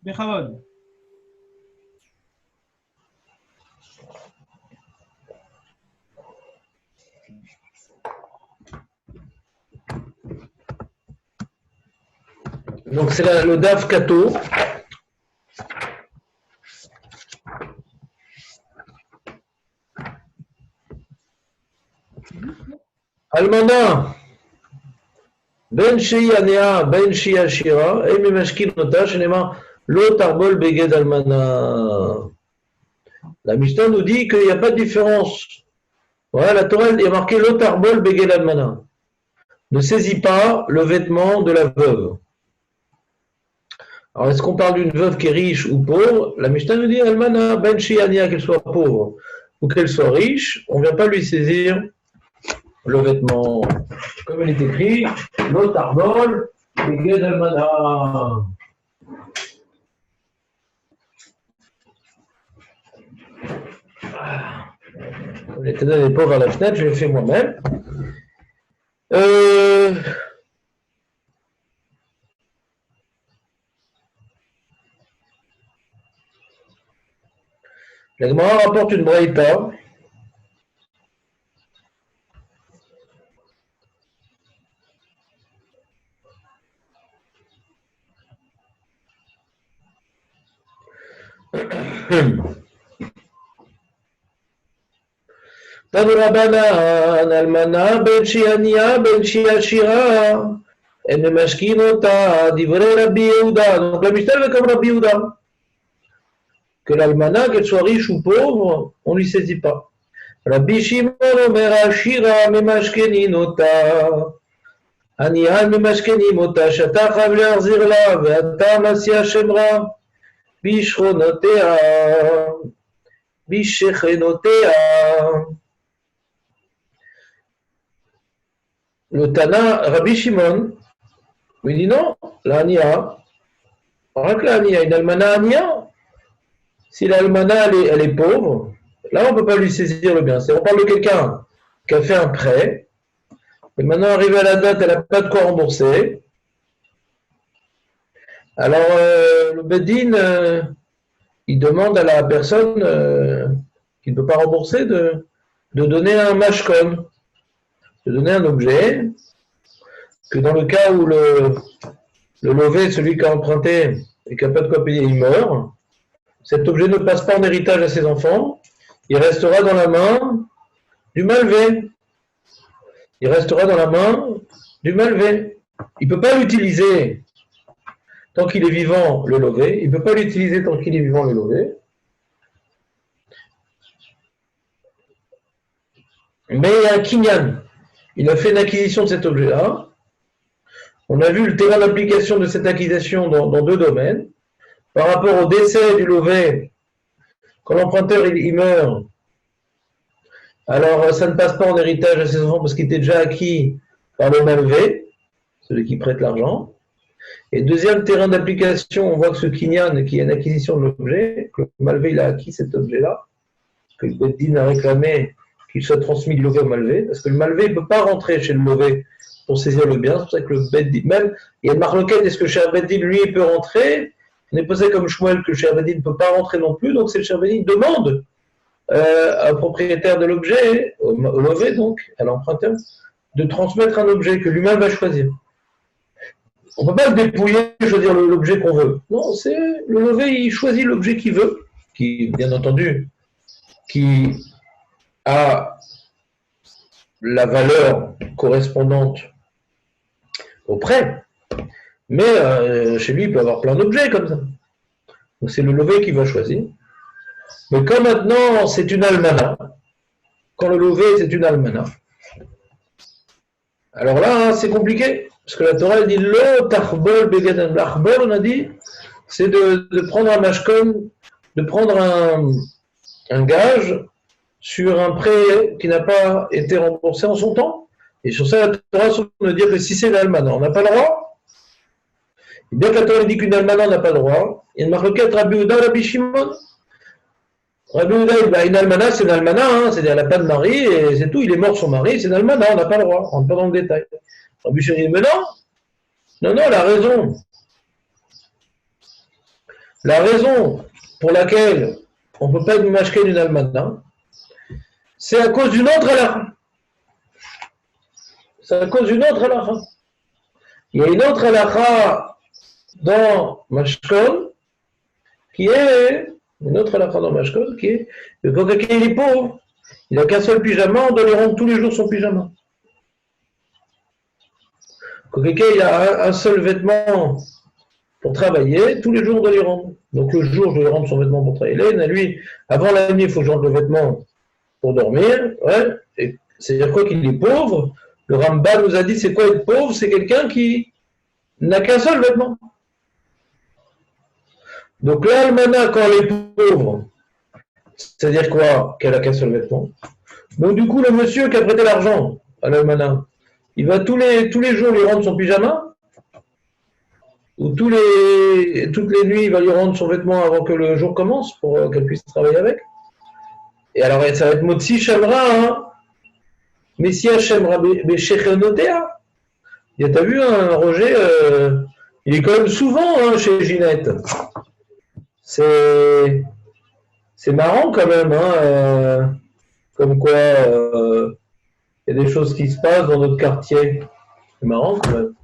Bechavod. Donc c'est le Daf Kato. Almana, Ben Shei Anea, Ben Shei Ashira, et Mimashkin Nota, Shenema, Lo Tarbol Beged Almana. La Mishnah nous dit qu'il n'y a pas de différence. Voilà, la Torah est marquée Lo Tarbol Beged Almana. Ne saisis pas le vêtement de la veuve. Alors, est-ce qu'on parle d'une veuve qui est riche ou pauvre? La Mishnah nous dit Almana, Ben Shei Anea, qu'elle soit pauvre ou qu'elle soit riche, on ne vient pas lui saisir le vêtement, comme il est écrit, l'otarbol, beged almana. L'éternel n'est pas vers la fenêtre, je l'ai fait moi-même. La Gemara rapporte une braïta. Tanu Rabbanan almana ben shiania ben shiashira en mashkin ota divrei Rabbi Yehuda. Donc la Mishnah est comme Rabbi Yehuda. Que l'almana, qu'elle soit riche ou pauvre, on ne lui saisit pas. Rabbi Shimon omer ashira memashkenin ota. ענייה ממשכנים אותה, שאתה חייב להחזיר לה, ואתה מסיע שמרה בשכונותיה, בשכנותיה. Le Tana, Rabbi Shimon, lui dit non, l'Ania, rien que l'Ania, une almana Ania, si l'almana elle est pauvre, là on ne peut pas lui saisir le bien. On parle de quelqu'un qui a fait un prêt, et maintenant, arrivé à la date, elle n'a pas de quoi rembourser. Alors, le Bedin, il demande à la personne qui ne peut pas rembourser de donner un mashkon, de donner un objet, que dans le cas où le lové, celui qui a emprunté et qui n'a pas de quoi payer, il meurt, cet objet ne passe pas en héritage à ses enfants, il restera dans la main du malvé. Il restera dans la main du malvé. Il ne peut pas l'utiliser tant qu'il est vivant, le lové. Il ne peut pas l'utiliser tant qu'il est vivant, le lové. Mais il y a un kinyan. Il a fait une acquisition de cet objet-là. On a vu le terrain d'application de cette acquisition dans deux domaines. Par rapport au décès du lové, quand l'emprunteur il meurt, alors ça ne passe pas en héritage à ses enfants parce qu'il était déjà acquis par le malvé, celui qui prête l'argent. Et deuxième terrain d'application, on voit que ce kinyan, qui est une acquisition de l'objet, que le malvé il a acquis cet objet-là, que le Beddin a réclamé qu'il soit transmis du lové au malvé, parce que le malvé ne peut pas rentrer chez le lové pour saisir le bien, c'est pour ça que le Beddin, même, il y a une marloquette, est-ce que le Cher Beddin, lui, peut rentrer? On est posé comme Shmuel que le Cher Beddin ne peut pas rentrer non plus, donc c'est le Cher Beddin qui demande au propriétaire de l'objet, au lové donc, à l'emprunteur, de transmettre un objet que lui-même va choisir. On ne peut pas le dépouiller, choisir l'objet qu'on veut. Non, c'est le lové, il choisit l'objet qu'il veut, qui, bien entendu, qui a la valeur correspondante au prêt, mais chez lui, il peut avoir plein d'objets comme ça. Donc c'est le lové qui va choisir. Mais quand maintenant c'est une almana, quand le lové c'est une almana, alors là hein, c'est compliqué, parce que la Torah dit lo tarbol beged almana. L'arbol, on a dit, c'est de prendre un mashkon, de prendre un gage sur un prêt qui n'a pas été remboursé en son temps. Et sur ça, la Torah nous dit que si c'est l'almana, on n'a pas le droit. Et bien que la Torah dit qu'une almana n'a pas le droit, il y a une marloquette Rabbi Yehuda, Rabbi Shimon. Rabbi Yehuda, une almana, c'est une almana, hein, c'est-à-dire elle n'a pas de mari, et c'est tout, il est mort son mari, c'est une almana, on n'a pas le droit, on ne rentre pas dans le détail. Rabbi Shimon dit, mais non, elle a raison. La raison pour laquelle on ne peut pas être mashké d'une almana, c'est à cause d'une autre halakha. C'est à cause d'une autre halakha. Il y a une autre halakha dans Mashkol qui est une autre halakha dans Mashkol qui est que quand quelqu'un est pauvre, il n'a qu'un seul pyjama, on doit lui rendre tous les jours son pyjama. Quand quelqu'un a un seul vêtement pour travailler, tous les jours on doit lui rendre. Donc le jour, je dois lui rendre son vêtement pour travailler. Hélène, lui, avant la nuit, il faut que je rende le vêtement pour dormir. Ouais. C'est-à-dire quoi qu'il est pauvre. Le Rambam nous a dit c'est quoi être pauvre? C'est quelqu'un qui n'a qu'un seul vêtement. Donc l'almana, quand elle est pauvre, c'est-à-dire quoi? Qu'elle a qu'un seul vêtement. Donc du coup, le monsieur qui a prêté l'argent à l'almana, il va tous les jours lui rendre son pyjama, ou toutes les nuits, il va lui rendre son vêtement avant que le jour commence, pour qu'elle puisse travailler avec. Et alors, ça va être Motsi Shamra, hein. Messia Shamra Beshechenotea. T'as vu, hein, Roger, il est quand même souvent hein, chez Ginette. C'est marrant quand même, hein, comme quoi il y a des choses qui se passent dans notre quartier. C'est marrant quand même.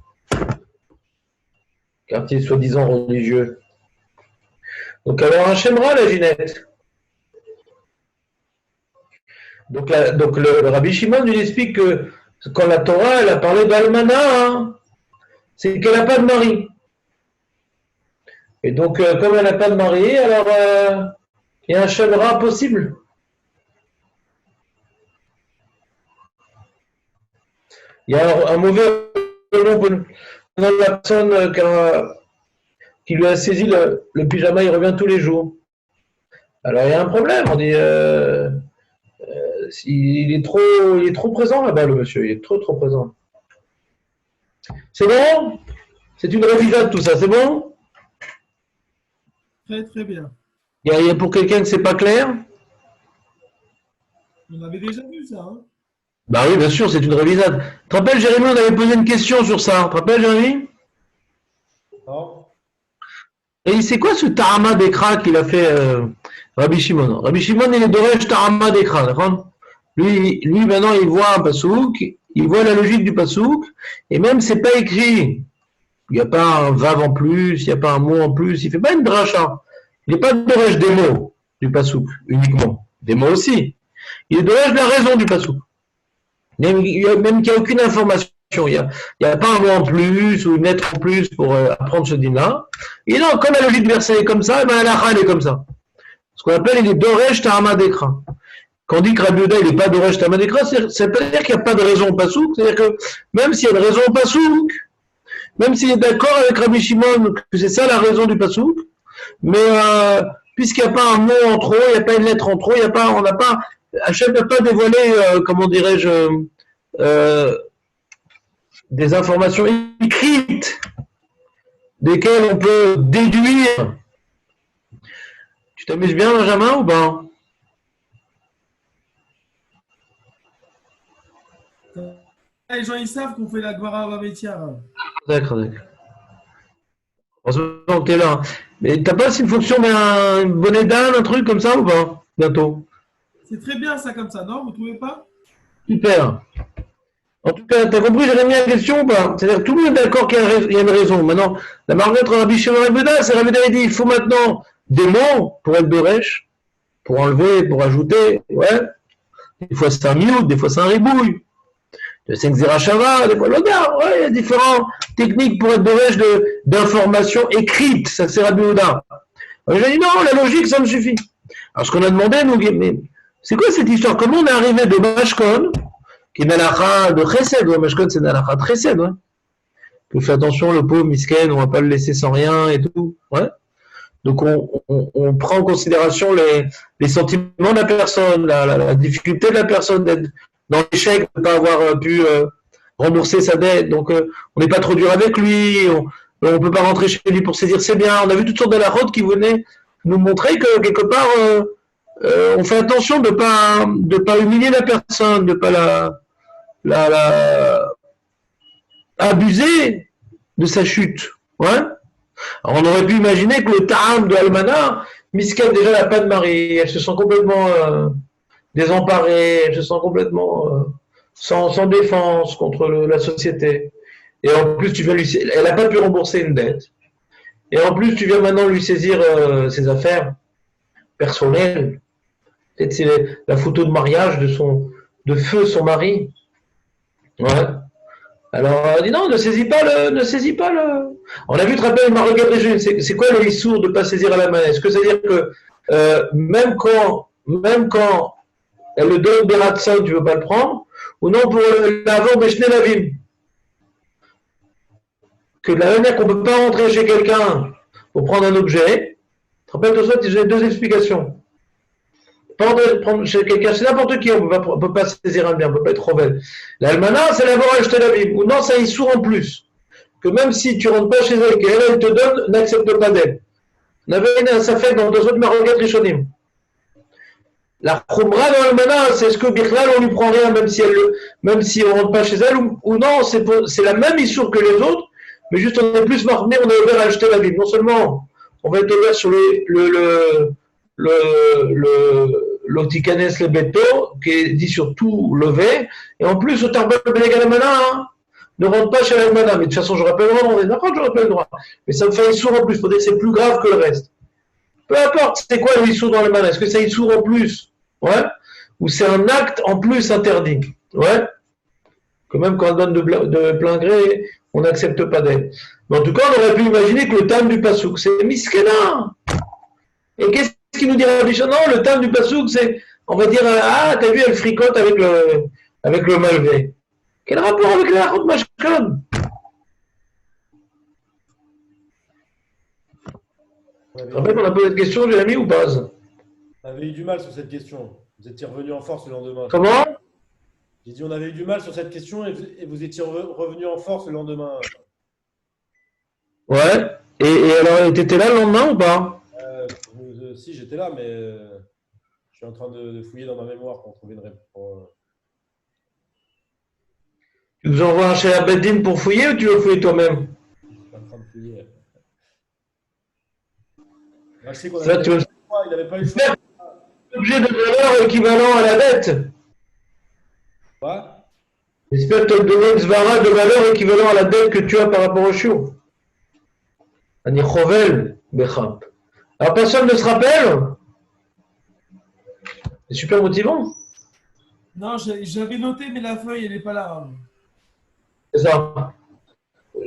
Quartier soi-disant religieux. Donc alors un Shemra, la Ginette. Donc le Rabbi Shimon lui explique que quand la Torah elle a parlé d'Almana, hein, c'est qu'elle n'a pas de mari. Et donc comme elle n'a pas de mari, alors il y a un Shemra possible. Il y a un mauvais nom dans la personne qui lui a saisi le pyjama, il revient tous les jours. Alors il y a un problème, on dit il est trop présent là-bas le monsieur, il est trop présent. C'est bon? C'est une révisade tout ça, c'est bon? Très très bien. Il y a pour quelqu'un que c'est pas clair? On avait déjà vu ça, hein? Bah oui, bien sûr, c'est une révisade. Tu te rappelles, Jérémy, on avait posé une question sur ça. Tu te rappelles, Jérémy? Non. Et c'est quoi ce Tarama d'Ekra qu'il a fait Rabbi Shimon? Rabbi Shimon, il est Doresh Tarama d'Ekra, d'accord? Lui, maintenant, il voit un pasouk, il voit la logique du pasouk, et même c'est pas écrit. Il n'y a pas un vav en plus, il n'y a pas un mot en plus, il fait pas une dracha. Il n'est pas Doresh des mots du pasouk, uniquement. Des mots aussi. Il est Doresh de la raison du pasouk. Même qu'il n'y a aucune information. Il n'y a pas un mot en plus ou une lettre en plus pour apprendre ce dîner-là. Et non, comme la logique du verset est comme ça, ben la elle est comme ça. Ce qu'on appelle, il est Doresh Ta'ama Dekra. Quand on dit que Rabbi Yehuda, il n'est pas Doresh Ta'ama Dekra, ça veut pas dire qu'il n'y a pas de raison au pasouk. C'est-à-dire que même s'il y a une raison au pasouk, même s'il est d'accord avec Rabbi Shimon que c'est ça la raison du pasouk, mais puisqu'il n'y a pas un mot en trop, il n'y a pas une lettre en trop, on n'a pas, Hachem n'a pas dévoilé, comment dirais-je, des informations écrites desquelles on peut déduire. Tu t'amuses bien, Benjamin, ou pas? Les gens, ils savent qu'on fait la Gwara Babetia. D'accord. Heureusement que t'es là. Mais t'as pas une fonction d'un bonnet d'âne, un truc comme ça, ou pas? Bientôt. C'est très bien ça comme ça, non? Vous trouvez pas? Super. En tout cas, t'as compris, Jérémy, la question ou pas? C'est-à-dire que tout le monde est d'accord qu'il y a une raison. Maintenant, la marque entre Rabbi Shimon et Rabbi Yehuda, c'est Rabbi Yehuda, il dit, il faut maintenant des mots pour être Beresh, pour enlever, pour ajouter, ouais. Des fois c'est un miout, des fois c'est un ribouille. De 5 Zerachava, des fois l'odar, ouais, il y a différentes techniques pour être Beresh d'informations écrites, ça c'est Rabbi Yehuda. Alors j'ai dit, non, la logique, ça me suffit. Alors ce qu'on a demandé, nous, mais c'est quoi cette histoire? Comment on est arrivé de Mashkon, qui est Nalacha de Chesed, ouais, Mashkon c'est Nalacha de Chesed, ouais. Il faut faire attention, le pauvre Misken, on va pas le laisser sans rien et tout, ouais. Donc on prend en considération les sentiments de la personne, la difficulté de la personne d'être dans l'échec, de ne pas avoir pu rembourser sa dette, donc on n'est pas trop dur avec lui, on ne peut pas rentrer chez lui pour saisir ses biens. On a vu toutes sortes de la route qui venaient nous montrer que quelque part on fait attention de pas humilier la personne, de pas la abuser de sa chute. Ouais. Alors, on aurait pu imaginer que le ta'am de Almana, Miskel, déjà, elle n'a pas de mari, elle se sent complètement désemparée, elle se sent complètement sans défense contre la société. Et en plus, elle n'a pas pu rembourser une dette. Et en plus, tu viens maintenant lui saisir ses affaires personnelles. Peut-être c'est la photo de mariage de feu son mari. Ouais. Alors, dis non, ne saisis pas le. On a vu, te rappelles, Marie-Gad Réjouin, c'est quoi le issour de ne pas saisir à la main? Est-ce que ça veut dire que même quand elle le donne des ratson, tu ne veux pas le prendre? Ou non, pour l'avant Bechne Lavim? Que de la manière qu'on ne peut pas rentrer chez quelqu'un pour prendre un objet, tu te rappelles, toi, tu as deux explications. Pas prendre chez quelqu'un, c'est n'importe qui, on ne peut pas saisir un bien, on ne peut pas être rebelle. L'almana, c'est l'avoir acheté la Bible. Ou non, ça y sourd en plus. Que même si tu ne rentres pas chez elle, qu'elle te donne, n'accepte pas d'elle. On avait un safek dans deux autres Marogat Rishonim. La khumra dans l'almana, c'est ce que Birklal, on lui prend rien, même si on ne rentre pas chez elle, ou non, c'est la même issour que les autres, mais juste on est plus marqué, on est ouvert à acheter la Bible. Non seulement on va être ouvert sur l'Otikanes le Beto, qui est dit sur tout levé, et en plus, au Tarbal Benegalamana, ne rentre pas chez l'Almana. Mais de toute façon, j'aurais pas le droit, on est d'accord, j'aurais pas le droit. Mais ça me fait issour en plus, il faut dire que c'est plus grave que le reste. Peu importe, c'est quoi le issour dans l'Almana? Est-ce que c'est issour en plus? Ouais? Ou c'est un acte en plus interdit? Ouais? Que même quand on donne de plein gré, on n'accepte pas d'elle. Mais en tout cas, on aurait pu imaginer que le thème du Passouk, c'est Miskena. Et qu'est-ce qu'il nous dit Rabbi Shimon? Non, le thème du Passouk, c'est, on va dire, ah, t'as vu, elle fricote avec le malvé. Quel rapport avec la Harut Mashkan? On a posé cette question, Jérémy, ou pas? Vous avez eu du mal sur cette question. Vous étiez revenu en force le lendemain. Comment? J'ai dit on avait eu du mal sur cette question et vous étiez revenu en force le lendemain. Ouais. Et alors, t'étais là le lendemain ou pas? Si, j'étais là, mais je suis en train de fouiller dans ma mémoire pour trouver une réponse. Tu nous envoies un chez Abeddin pour fouiller ou tu veux fouiller toi-même? Je suis en train de fouiller. Là, je sais qu'on Ça, avait il n'avait pas eu le choix. Objet de valeur équivalent à la dette. Ouais. J'espère que tu as donné une svara de valeur équivalent à la dette que tu as par rapport au chiot. Ani chovel bechap. Alors personne ne se rappelle? C'est super motivant. Non, j'avais noté, mais la feuille, elle n'est pas là. C'est ça.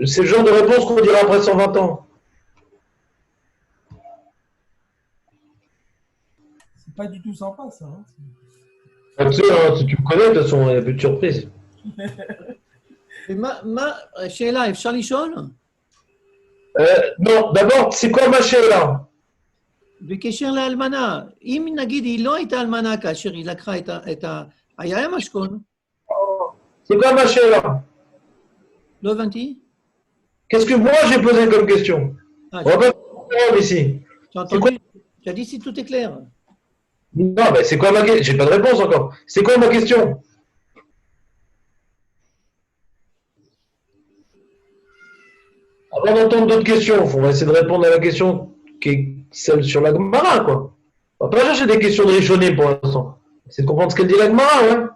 C'est le genre de réponse qu'on dira après 120 ans. C'est pas du tout sympa, ça. Hein. Tu sais, hein, si tu me connais, de toute façon, il n'y a plus de surprise. שאלה, אפשר לשאול? Non, d'abord, c'est quoi ma là? בקשר לאלמנה, אם נגיד היא לא הייתה אלמנה כאשר היא לקחה את היה משכון, C'est quoi ma là? לא הבנתי? Qu'est-ce que moi j'ai posé comme question? On va pas faire ici. Tu as dit si tout est clair. Non, mais c'est quoi ma question? J'ai pas de réponse encore. C'est quoi ma question? Avant d'entendre d'autres questions, on va essayer de répondre à la question qui est celle sur la Gemara, quoi. On va pas chercher des questions de Rishonim pour l'instant. C'est de comprendre ce qu'elle dit la Gemara, ouais.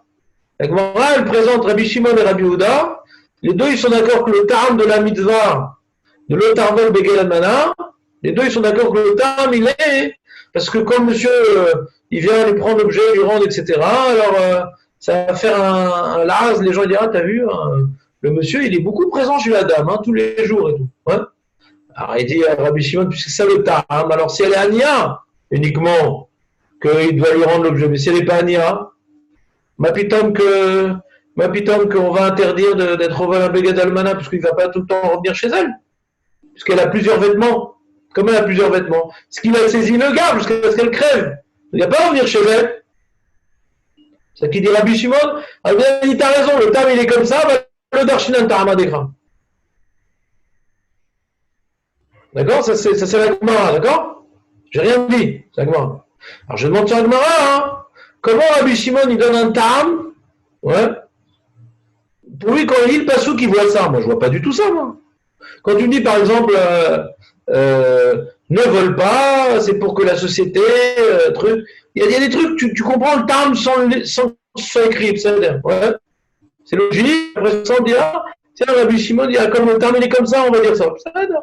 La Gemara, elle présente Rabbi Shimon et Rabbi Yehuda. Les deux, ils sont d'accord que le Taram de la mitzvah, de l'Otarvel Begel Almana, les deux, ils sont d'accord que le Taram, il est, parce que comme monsieur, il vient lui prendre l'objet, lui rendre, etc., alors ça va faire un laz, les gens diront, ah, t'as vu, le monsieur, il est beaucoup présent chez la dame, hein, tous les jours et tout. Ouais. Alors il dit à Rabbi Shimon, puisque c'est ça le Taram, alors si elle est Ania, uniquement, qu'il doit lui rendre l'objet, mais si elle n'est pas Ania, Mapitom qu'on va interdire d'être au vol Beged Almana, puisqu'il ne va pas tout le temps revenir chez elle, puisqu'elle a plusieurs vêtements. Comme elle a plusieurs vêtements, ce qui va saisir le gars jusqu'à ce qu'elle crève. Il ne va pas revenir chez elle. C'est ce qu'il dit Rabbi Shimon. Il dit, t'as raison, le tam il est comme ça, le darshinan ta'ama d'écran. D'accord? Ça c'est la Gemara, d'accord? J'ai rien dit, c'est la Gemara. Alors je demande sur la Gemara, hein, comment Rabbi Shimon il donne un tam? Ouais. Pour lui, quand il lit le passouk, il voit ça. Moi, je vois pas du tout ça, moi. Quand tu me dis, par exemple, ne vole pas, c'est pour que la société, truc. Il y a des trucs, tu comprends le terme sans que ce soit écrit, c'est-à-dire, ouais. C'est logique, après ça, on dit, ah, tiens, Rabbi Shimon dit, ah, comme le terme, il est comme ça, on va dire ça. Ça aide.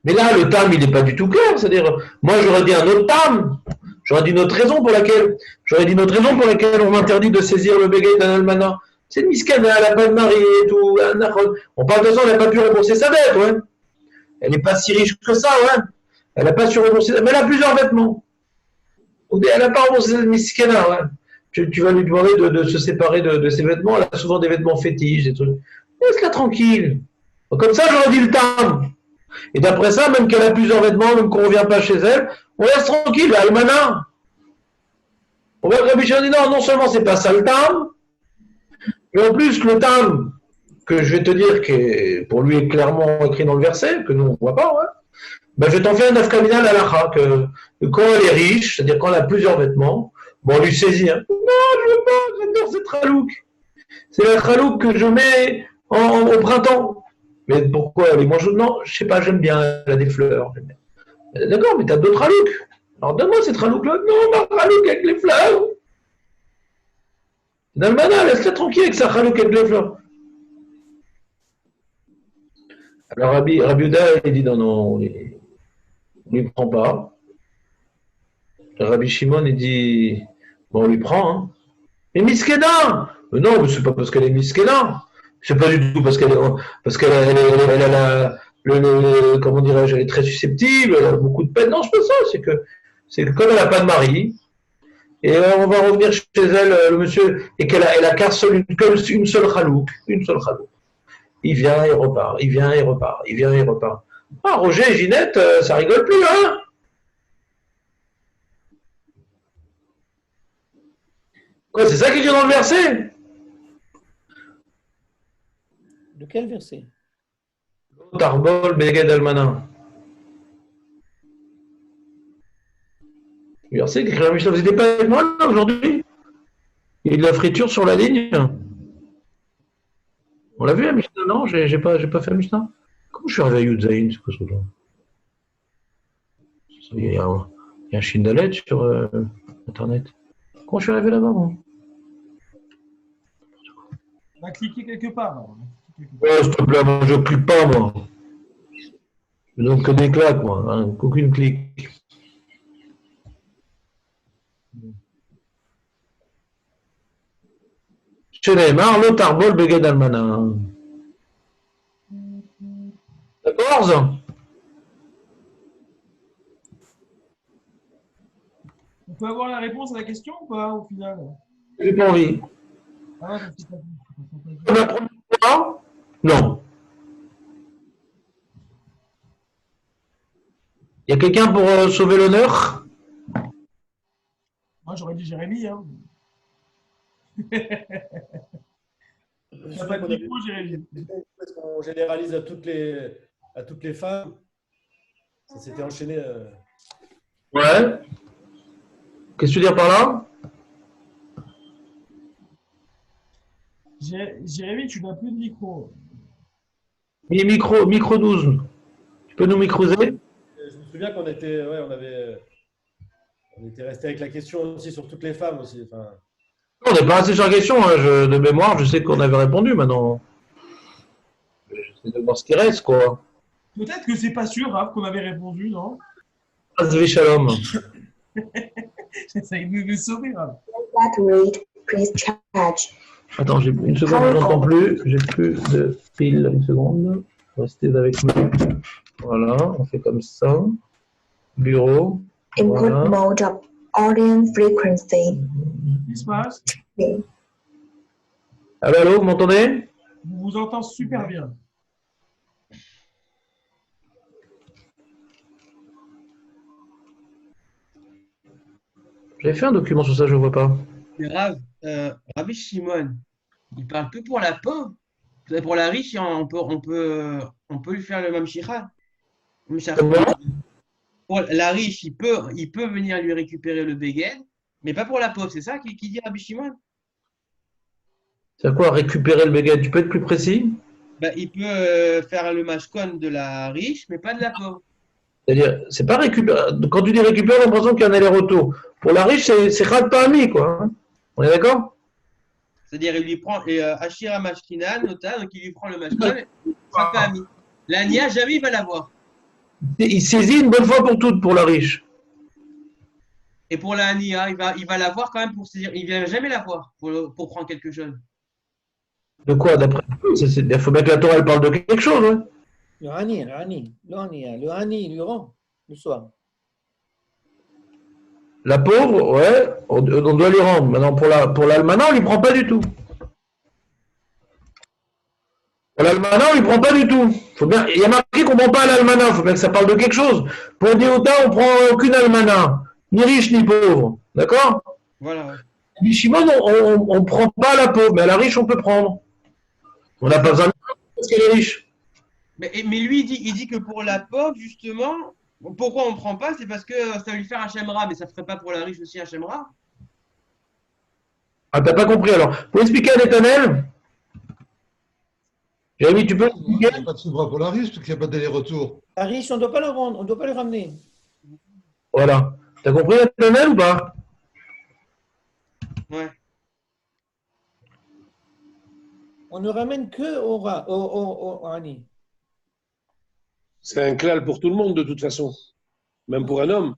Mais là, le terme, il n'est pas du tout clair, c'est-à-dire, moi, j'aurais dit un autre terme. J'aurais dit une autre raison pour laquelle on m'interdit de saisir le béguet d'un almanach. C'est une miskana, elle n'a pas de mari et tout. On parle de ça, elle n'a pas pu rembourser sa dette, ouais. Elle n'est pas si riche que ça, ouais. Elle n'a pas su rembourser, mais elle a plusieurs vêtements. Elle n'a pas remboursé cette miskana, ouais. Tu vas lui demander de se séparer de ses vêtements. Elle a souvent des vêtements fétiches, des trucs. Laisse-la tranquille. Comme ça, j'aurais dit le terme. Et d'après ça, même qu'elle a plusieurs vêtements, même qu'on ne revient pas chez elle, on laisse tranquille, Almana. On va Rabbi Shimon dit non seulement c'est pas ça le terme, mais en plus le terme que je vais te dire, qui pour lui est clairement écrit dans le verset, que nous on ne voit pas, ouais, ben je t'en fais un afkamina l'alacha, que quand elle est riche, c'est-à-dire quand elle a plusieurs vêtements, bon, on lui saisit. Hein. Non, je veux pas, j'adore cette chalouk. C'est la chalouk que je mets au printemps. Mais pourquoi elle est moins chaude? Non, je sais pas, j'aime bien, elle a des fleurs. D'accord, mais tu as d'autres chalouks. Alors donne-moi cette chalouk-là. Non, ma chalouk avec les fleurs. Nalmana, laisse-la tranquille avec sa chalouk avec les fleurs. Alors Rabbi Uda, il dit non, on ne lui prend pas. Rabbi Shimon, il dit, bon, on lui prend. Hein. Mais Miskena! Non, mais c'est pas parce qu'elle est Miskena. C'est pas du tout parce qu'elle a comment dirais-je, elle est très susceptible, elle a beaucoup de peine. Non, c'est pas ça. C'est que comme elle n'a pas de mari, et on va revenir chez elle, le monsieur, et qu'elle a qu'une seule chalouk, une seule chalouk. Il vient et repart, il vient et repart, il vient et repart. Ah, Roger et Ginette, ça rigole plus, hein? Quoi, c'est ça qui est dit dans le verset? De quel verset? Tarbol Beged Almana. Le verset qu'écrit la Mishnah, vous n'étiez pas avec moi là aujourd'hui? Il y a de la friture sur la ligne. On l'a vu la Mishnah, non? J'ai pas fait la Mishnah. Comment je suis arrivé à Yudzaïn? C'est quoi ce genre? Il y a un Shindalet sur Internet. Comment je suis arrivé là-bas, moi? On a cliqué quelque part. Là. Ouais, s'il te plaît, moi, je clique pas, moi. Je donne que des claques, moi. Hein, aucune clique. Shenemar, le tarbol beged almana. 14. On peut avoir la réponse à la question ou pas au final? J'ai pas envie. Ah, c'est pas La première fois, non. Il y a quelqu'un pour sauver l'honneur? Moi, j'aurais dit Jérémy. Hein. Je T'as pas de micro, Jérémy. Parce qu'on généralise à toutes les femmes. Ça s'était enchaîné. Ouais. Qu'est-ce que tu veux dire par là? Jérémy, tu n'as plus de micro. Micro 12. Tu peux nous microser? Je me souviens qu'on était, ouais, on était resté avec la question aussi sur toutes les femmes aussi. Enfin, On n'est pas resté sur la question. Hein. De mémoire, je sais qu'on avait répondu maintenant. J'essaie de voir ce qui reste, quoi. Peut-être que c'est pas sûr, Raph, qu'on avait répondu, non? Asvi Shalom. J'essaye de me sauver, Raph. That rate, please charge. Attends, j'ai une seconde, je n'entends plus. J'ai plus de pile. Une seconde. Restez avec nous. Voilà, on fait comme ça. Bureau. Input Voilà. mode of audience frequency. Qu'est-ce qui se passe? Allô, vous m'entendez? On vous entend super bien. J'avais fait un document sur ça, je ne vois pas. Mais Rabbi Shimon, il parle que pour la pauvre. Pour la riche, on peut lui faire le même shira. Comment? Pour la riche, il peut venir lui récupérer le béguet, mais pas pour la pauvre. C'est ça qui dit Rabbi Shimon? C'est à quoi récupérer le béguet? Tu peux être plus précis? bah, il peut faire le mashkon de la riche, mais pas de la pauvre. C'est-à-dire, c'est pas récupérer. Quand tu dis récupérer, on a l'impression qu'il y a un aller-retour. Pour la riche, c'est Khat Pahami, quoi. Hein. On est d'accord? C'est-à-dire, il lui prend Ashira Mashkina, Nota, donc il lui prend le mashkon, ça pas ami. La Nia, jamais il va l'avoir. Il saisit une bonne fois pour toutes pour la riche. Et pour la Nia, il va l'avoir quand même pour saisir. Il ne va jamais l'avoir pour prendre quelque chose. De quoi, d'après vous? Il faut bien que la Torah elle parle de quelque chose. Hein. Le Hani, le Hani, il lui rend le soir. La pauvre, ouais, on doit lui rendre. Maintenant, pour l'almanach, on ne lui prend pas du tout. Pour l'almanach, on ne lui prend pas du tout. Il y a marqué qu'on ne prend pas à l'almanach. Il faut bien que ça parle de quelque chose. Pour Diota, on ne prend aucune almanach. Ni riche, ni pauvre. D'accord? Voilà. Ouais. Du Shimon, on ne prend pas à la pauvre, mais à la riche, on peut prendre. On n'a pas besoin de parce qu'elle est riche. Mais lui, il dit que pour la pauvre, justement, pourquoi on ne prend pas? C'est parce que ça va lui faire un Shemra, mais ça ne ferait pas pour la riche aussi un Shemra? Ah, t'as pas compris alors. Pour expliquer à Netanel, Jérémy, tu peux Il n'y expliquer? a pas de souverain pour la riche, parce qu'il n'y a pas d'aller-retour. La riche, on ne doit pas le rendre, on ne doit pas le ramener. Voilà. T'as compris Netanel ou pas? Ouais. On ne ramène que au Hani. C'est un clal pour tout le monde de toute façon, même pour un homme.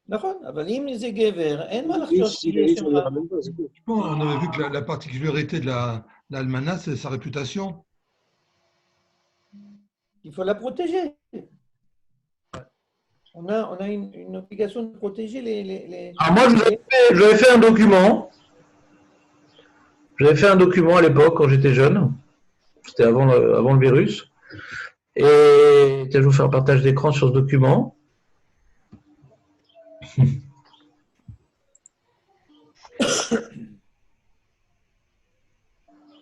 נכון, אבל אם זה גבר, אין מה Les לחשוב riches, si les שיש riches, on ne les שם. ramène pas, c'est tout. On avait vu que la particularité de l'almanach, c'est sa réputation. Il faut la protéger. On a une obligation de protéger les... Alors moi, j'avais fait un document. J'avais fait un document à l'époque quand j'étais jeune. C'était avant le virus. Et je vais vous faire un partage d'écran sur ce document.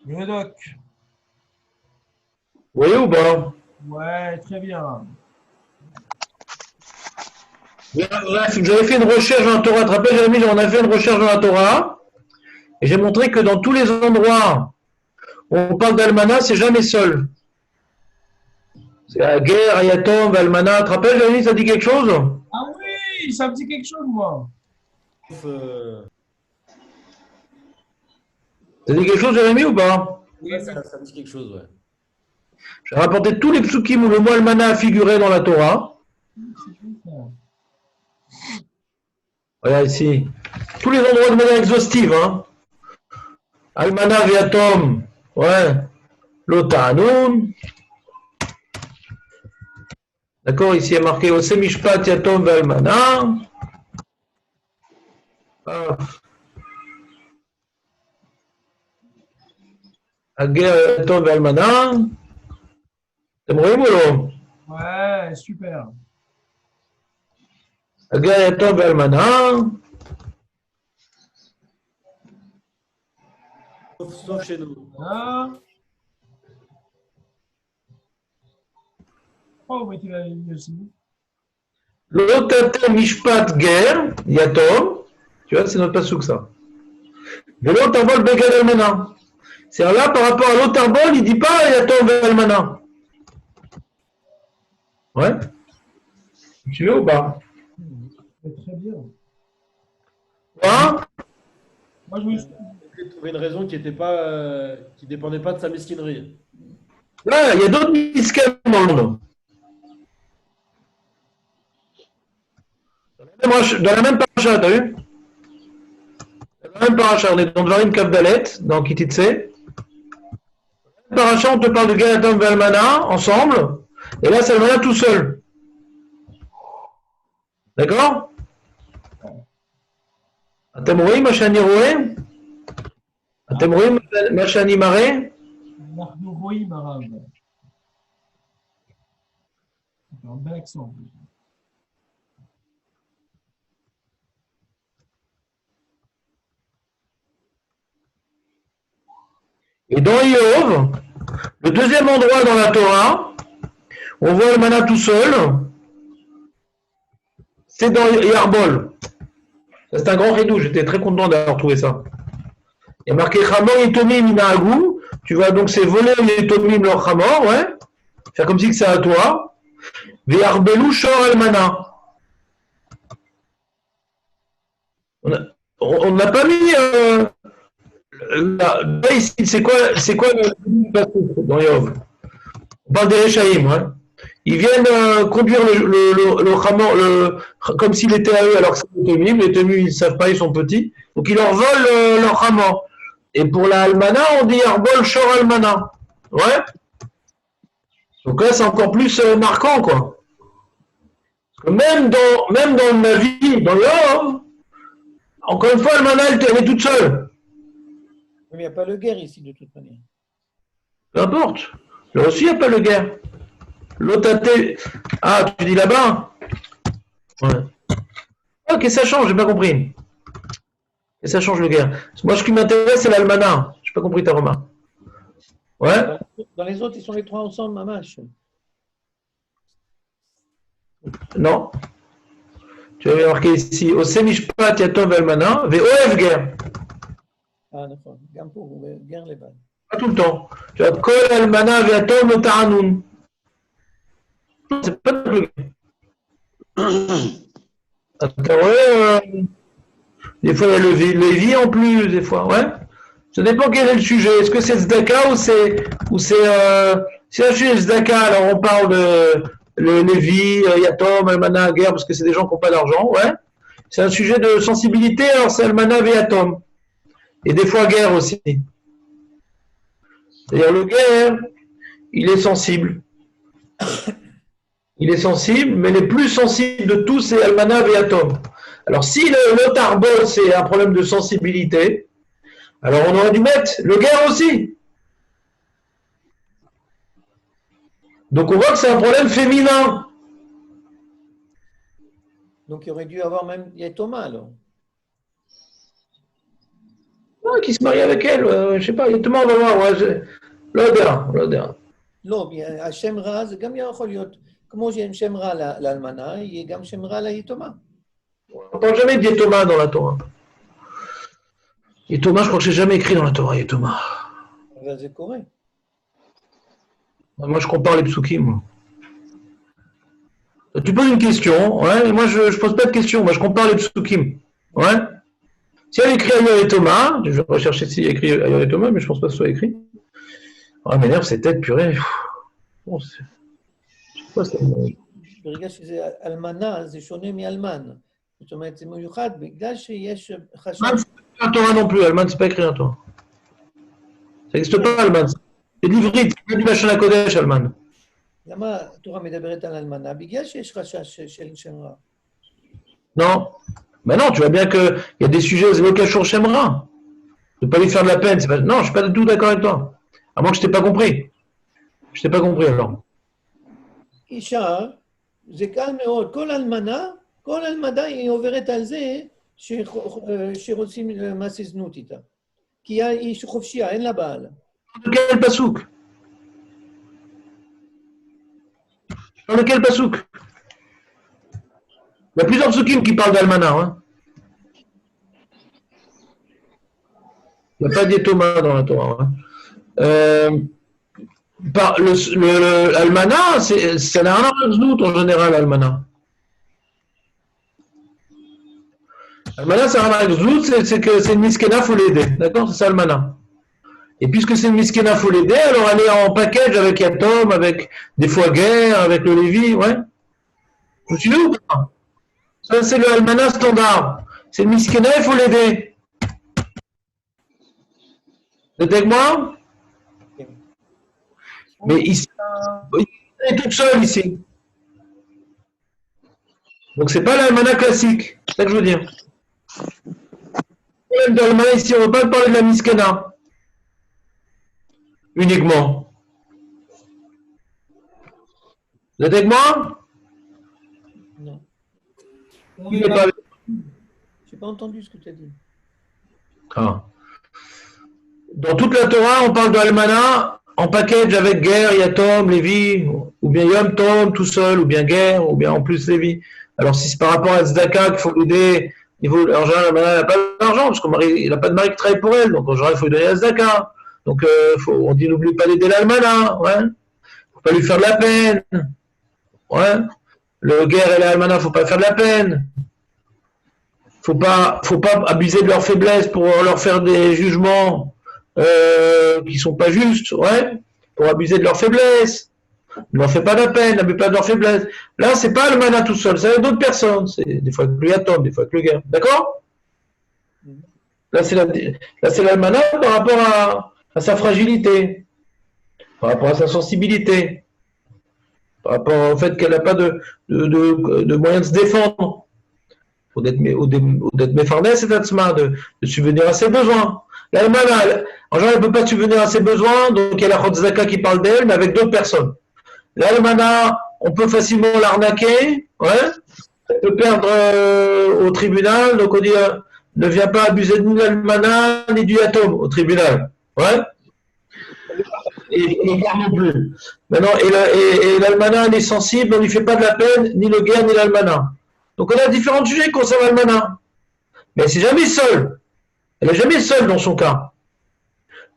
Médoc. Vous voyez ou pas? Ouais, très bien. Bref, j'avais fait une recherche dans la Torah. Tu te rappelles, Jérémy, on a fait une recherche dans la Torah. Et j'ai montré que dans tous les endroits où on parle d'Almana, c'est jamais seul. C'est la guerre, Ayatom, Almana. Tu te rappelles, Jérémy, ça dit quelque chose? Ah oui, ça me dit quelque chose, moi. Ça dit quelque chose, Jérémy, ou pas? Ouais, ça me dit quelque chose, ouais. J'ai rapporté tous les psukim où le mot Almana a figuré dans la Torah. Regarde ici. Tous les endroits de manière exhaustive. Hein. Almana Viatom. Ouais. Lotanun. D'accord, ici il y a marqué Osemishpat Yatom Valmana. Ager Yatom Valmana. אתם רואים או לא? Ouais, super. הגר יתום ואלמנה. Sauf chez nous. Hein? Oh, vous mettez la ligne aussi. לא תתה משפט גר, יתום, tu vois, c'est notre pasuk ça. ולא תבול בגד אלמנה. C'est-à-dire là, par rapport à l'autre tarbol, il ne dit pas yatom ve'almana. Ouais. Tu veux ou pas? C'est très bien. Hein? Moi, je me suis... J'ai trouvé une raison qui dépendait pas de sa mesquinerie. Là, il y a d'autres miskem dans le monde. Dans la même paracha, t'as vu? Dans la même paracha, on est dans Dvarim Kavdalet, dans Kititse. Dans la même paracha, on te parle de Gayatom Ve'almana ensemble, et là, c'est Almana tout seul. D'accord? אתם רואים מה שאני רואה? אתם רואים מה שאני מראה? אנחנו רואים הרב. C'est un bel accent. Et dans Iov, le deuxième endroit dans la Torah, on voit le mana tout seul, c'est dans Yarbol. C'est un grand ridou, j'étais très content d'avoir trouvé ça. Il y a marqué Chamor Itomi Minahagu, Tu vas donc, c'est voler les tomim leur chamor, ouais. Faire comme si c'est à toi. Ve'arbelu shor almana. On n'a pas mis là ici, c'est quoi dans Yov? On parle des Réchaïm, ouais. Ils viennent conduire le chamor comme s'il était à eux, alors que c'est les Tomim. Les Tomim, ils ne savent pas, ils sont petits. Donc ils leur volent leur chamor. Et pour la almana, on dit arbol shor almana. Ouais. Donc là, c'est encore plus marquant, quoi. Parce que même dans le Navi, dans Yov, encore une fois, almana, elle est toute seule. Mais il n'y a pas le guerre ici, de toute manière. Peu importe. Là aussi, il n'y a pas le guerre. L'autre a été... Ah, tu dis là-bas? Ouais. Ok, ça change, j'ai pas compris. Et ça change le guerre. Moi, ce qui m'intéresse, c'est l'almana. J'ai pas compris ta remarque. Ouais? Dans les autres, ils sont les trois ensemble, mamash. Non. Tu avais marqué ici, au Semishpat Yatov Almana, Ve'oev guerre. Ah, d'accord. Gamme pour guerre les balles. Pas tout le temps. Tu as Kol Almana Ve'atom Ota'anun. C'est pas tout le guerre. Des fois, il y a le Lévi en plus, des fois, ouais. Ça dépend quel est le sujet. Est-ce que c'est Zdaka ou c'est si un sujet Zdaka, alors on parle de le Lévi, Yatom, Almana, guerre, parce que c'est des gens qui n'ont pas d'argent, ouais. C'est un sujet de sensibilité, alors c'est Almana et Yatom. Et des fois guerre aussi. C'est-à-dire le guerre, il est sensible. Il est sensible, mais les plus sensibles de tous, c'est Almana et Yatom. Alors si le tarbol, c'est un problème de sensibilité, alors on aurait dû mettre le guerre aussi. Donc on voit que c'est un problème féminin. Donc il aurait dû avoir même Thomas alors. Ouais, qui se marie avec elle, je sais pas, Thomas, on va voir. Ouais, l'odeur. לא, השם רע זה גם יכול להיות, כמו שאין שם רע לאלמנה, יהיה גם שם רע ליתומה. On ne parle jamais d'Yetoma dans la Torah. Yetoma, je crois que je n'ai jamais écrit dans la Torah, Yetoma. אבל זה קורה. Moi, je compare les psukim. Moi. Tu poses une question, ouais, et moi, je ne pose pas de question. Moi, je compare les psukim. Ouais. Si elle écrit ailleurs Yetoma, je vais rechercher s'il y a écrit ailleurs Yetoma, mais je ne pense pas que ce soit écrit. Ah, m'énerve, c'est tête purée. Bon, je sais pas, c'est... ברגע שזה אלמנה, זה שונה מאלמן. זאת אומרת, זה מיוחד, בגלל שיש חשש... Alman, c'est pas écrit en Torah non plus. Alman, c'est pas écrit en Torah. Ça n'existe pas, Alman. C'est de l'ivrit, c'est pas du Lachon HaKodesh, Alman. למה התורה מדברת על אלמנה? בגלל שיש חשש של שם רע. Non. Mais non, tu vois bien qu'il y a des sujets, c'est le Kachur Shemra. De ne pas lui faire de la peine. Pas... Non, je ne suis pas du tout d'accord avec toi. À moins que je ne t'ai pas compris. Je ne t'ai pas compris alors. אישה, זה קל מאוד. כל אלמנה היא עוברת על זה שרוצים מעשה זנות איתה. כי היא חופשייה, אין לה בעל. Dans lequel pasouk? Dans lequel pasouk? Il y a plusieurs psukim qui parlent d'Almana. Hein. Il n'y a pas d'Yetoma dans la Torah. Hein. L'Almana, ça n'a rien à voir en général, l'Almana. Almana, ça n'a rien à voir, c'est que c'est une miskena, il faut l'aider. D'accord? C'est ça, Almana. Et puisque c'est une miskena, il faut l'aider, alors elle est en package avec Yatom, avec des fois guerre, avec le Lévi, ouais. Vous suivez ou pas? Ça, c'est le Almana standard. C'est une miskena, il faut l'aider. Vous êtes avec moi? Mais ici, elle est toute seule ici. Donc c'est pas l'almana classique. C'est ça que je veux dire. Le problème de l'almana ici, on ne va pas parler de la miskena. Uniquement. Vous êtes avec moi? Non. Qui n'est pas avec... Je n'ai pas entendu ce que tu as dit. Ah. Dans toute la Torah, on parle de l'almana en package avec guerre, Yatom, Lévi, ou bien Yom Tom tout seul, ou bien guerre, ou bien en plus Lévi. Alors si c'est par rapport à Tzedaka qu'il faut l'aider, en général, l'almana n'a pas d'argent, parce qu'il n'a pas de mari qui travaille pour elle, donc en général, il faut lui donner la Tzedaka. Donc, on dit n'oublie pas d'aider l'almana, ouais. Faut pas lui faire de la peine, ouais. Le guerre et l'almana, faut pas faire de la peine. Faut pas abuser de leur faiblesse pour leur faire des jugements qui sont pas justes, ouais. Pour abuser de leur faiblesse. Ne leur fais pas de la peine, n'abuse pas de leur faiblesse. Là, c'est pas l'almana tout seul, c'est avec d'autres personnes. C'est des fois avec le yatom, des fois avec le guerre. D'accord? Là, c'est l'almana par rapport à sa fragilité, par rapport à sa sensibilité, par rapport au fait qu'elle n'a pas de moyens de se défendre, ou d'être méfarnès et de subvenir à ses besoins. L'almana, en général, elle ne peut pas subvenir à ses besoins, donc il y a la Chotzaka qui parle d'elle, mais avec d'autres personnes. L'almana, on peut facilement l'arnaquer, ouais. Elle peut perdre au tribunal, donc on dit ne viens pas abuser ni de l'almana ni du yatom au tribunal, ouais. Et le guerre non plus. Maintenant, et l'almana, elle est sensible, on ne lui fait pas de la peine, ni le guerre ni l'almana. Donc on a différents sujets concernant l'almana. Mais elle n'est jamais seule. Elle n'est jamais seule dans son cas.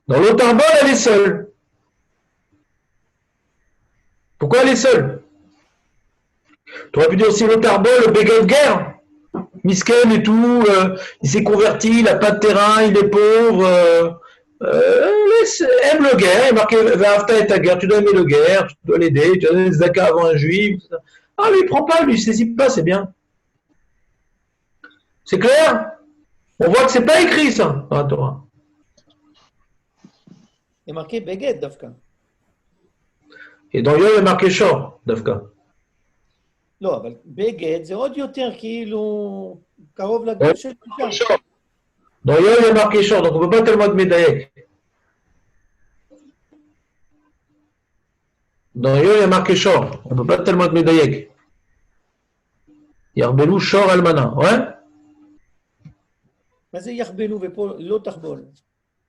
Dans l'otarbol, elle est seule. Pourquoi elle est seule? Tu aurais pu dire aussi l'otarbol, le béguet de guerre. Misken et tout, il s'est converti, il n'a pas de terrain, il est pauvre. Aime le guerre, il est marqué Va'afta et ta guerre, tu dois aimer le guerre, tu dois l'aider, tu dois donner des zakas avant un juif. Ah, lui, il prend pas, lui, il ne saisit pas, c'est bien. C'est clair? On voit que c'est pas écrit ça dans la Torah. Il est marqué Beged, Dafka. Et dans Yo, il est marqué Shor, Dafka. לא, אבל בגד זה עוד יותר כאילו קרוב לגוף של אישה. Dans Yo, il est marqué Shor, donc on ne peut pas tellement être médaillé. Dans Yo, il est marqué Shor, on ne peut pas tellement être médaillé. Yarbelou Shor Almana, ouais? מה זה יחבלו ופה לא תחבול?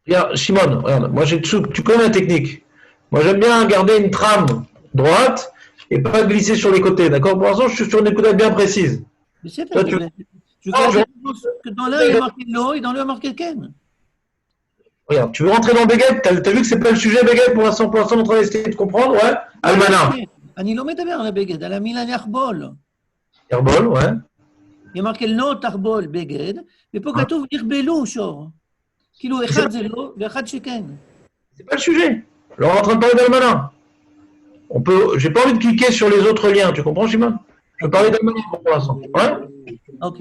Regarde, Shimon, regarde, moi tu connais la technique. Moi j'aime bien garder une trame droite et pas glisser sur les côtés, d'accord? Pour l'instant, je suis sur une écoute bien précise. בסדר, je crois que dans l'un il y a marqué לא et dans l'autre il y a marqué כן. Regarde, tu veux rentrer dans Beged? T'as vu que c'est pas le sujet Beged pour l'instant, on est en train d'essayer de comprendre, ouais? Almana. אני לא מדבר על הבגד, על המילה יחבול. Yarbol, ouais. il y a marqué לא תחבול בגד, ופה כתוב יכבלו שור. כאילו אחד זה לא ואחד שכן. C'est pas le sujet. Alors on est en train de parler d'Almana. J'ai pas envie de cliquer sur les autres liens, tu comprends, Shimon? Je veux parler d'Almana pour l'instant. Ouais? Ok.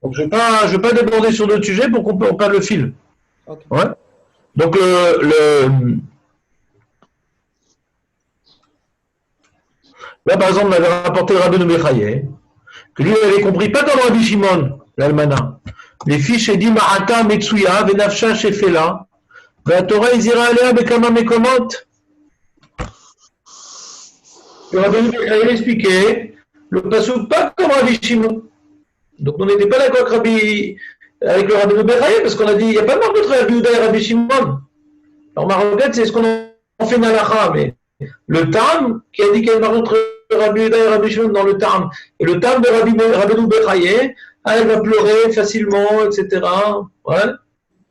Donc je vais pas déborder sur d'autres sujets pour qu'on perde le fil. Okay. Ouais? Donc là par exemple on avait rapporté Rabbeinu Bechaye, que lui il avait compris pas comme Rabbi Shimon, l'Almana. Les fiches dit Mahata Metsuya Venafsha Shefela Torah Izira Alea Bekama Mekomot. Le Rabbeinu Bechaye expliquait le passouk pas comme Rabbi Shimon. Donc on n'était pas d'accord avec le Rabbeinu Bechaye parce qu'on a dit il n'y a pas de marque entre Rabbi Yehuda et Rabbi Shimon. Alors Maroquette c'est ce qu'on en fait Nalacha, mais le Tam qui a dit qu'il y a une marque entre Rabbi Yehuda et Rabbi Shimon dans le Tam, et le Tam de Rabbeinu Bechaye, elle va pleurer facilement, etc. Ouais.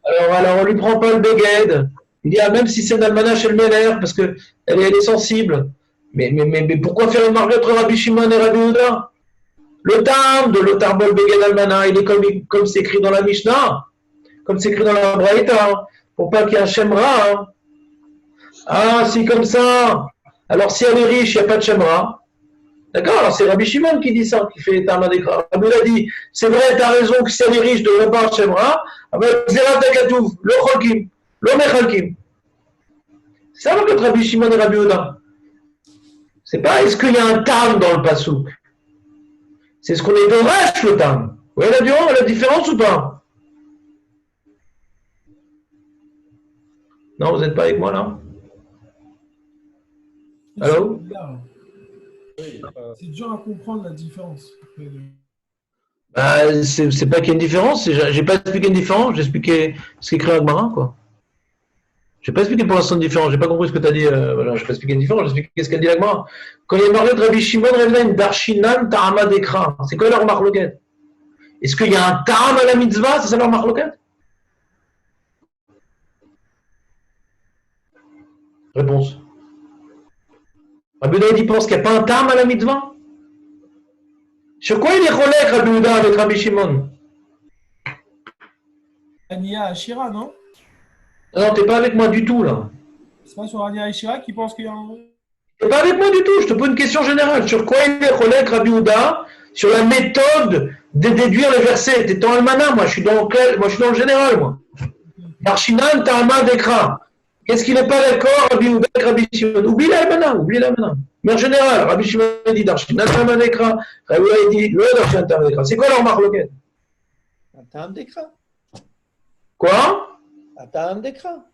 Alors on lui prend pas le Beged. Il dit même si c'est Nalmana chez le Meler parce que elle est sensible. Mais pourquoi faire une marque entre Rabbi Shimon et Rabbi Yehuda? Le Tam de l'Otarbol Beged Almana, il est comme c'est écrit dans la Mishnah, comme c'est écrit dans la Braïta, pour pas qu'il y ait un Shemra. Hein. Ah, si comme ça, alors si elle est riche, il n'y a pas de Shemra. D'accord? Alors c'est Rabbi Shimon qui dit ça, qui fait Tarma Dekra. Rabbi a dit, c'est vrai, tu as raison que si elle est riche, de ne pas avoir Shemra, Zerat Akatouf, lo Cholkim, lo Mechalkim. C'est ça que Rabbi Shimon et Rabbi Yehuda. C'est pas est-ce qu'il y a un Tam dans le Passouk? C'est ce qu'on est de le Tam. Vous voyez la différence ou pas? Non, vous n'êtes pas avec moi là? Allô? C'est dur à comprendre la différence. C'est pas qu'il y a une différence, j'ai pas expliqué une différence, j'ai expliqué ce qu'écrit Agmara, quoi. J'ai pas expliqué pour l'instant une différence, j'ai pas compris ce que tu as dit, voilà, j'ai pas expliqué une différence, j'ai expliqué ce qu'a dit Agmara. Quand il y a marqué de Rabbi Shimon, Revnaim, Darshinan, Ta'ama Dekra, c'est quoi leur marloquette? Est-ce qu'il y a un Ta'am à la mitzvah, c'est ça leur marloquette? Réponse. Rabbi Yehuda il pense qu'il n'y a pas un tam à la mitzvah. Sur quoi il est relais Rabbi Yehuda avec Rabbi Shimon? Ania Ashira, non? Non, t'es pas avec moi du tout là. C'est pas sur Ania Ashira qui pense qu'il y a un. T'es pas avec moi du tout. Je te pose une question générale. Sur quoi il est relais avec Rabbi Yehuda? Sur la méthode de déduire les versets. T'es dans Almana, moi je suis dans le général, moi. Darshinan Ta'ama Dekra. Qu'est-ce qu'il n'est pas d'accord, Rabbi Yehuda avec Rabbi Shimon? Oublie l'Almana. Mais en général, Rabbi Shimon dit Darshinan Ta'ama Dekra. Rabbi Yehuda dit le Darshinan Ta'ama Dekra. C'est quoi leur marloquette? Atam Dekra. Quoi? Atam Dekra.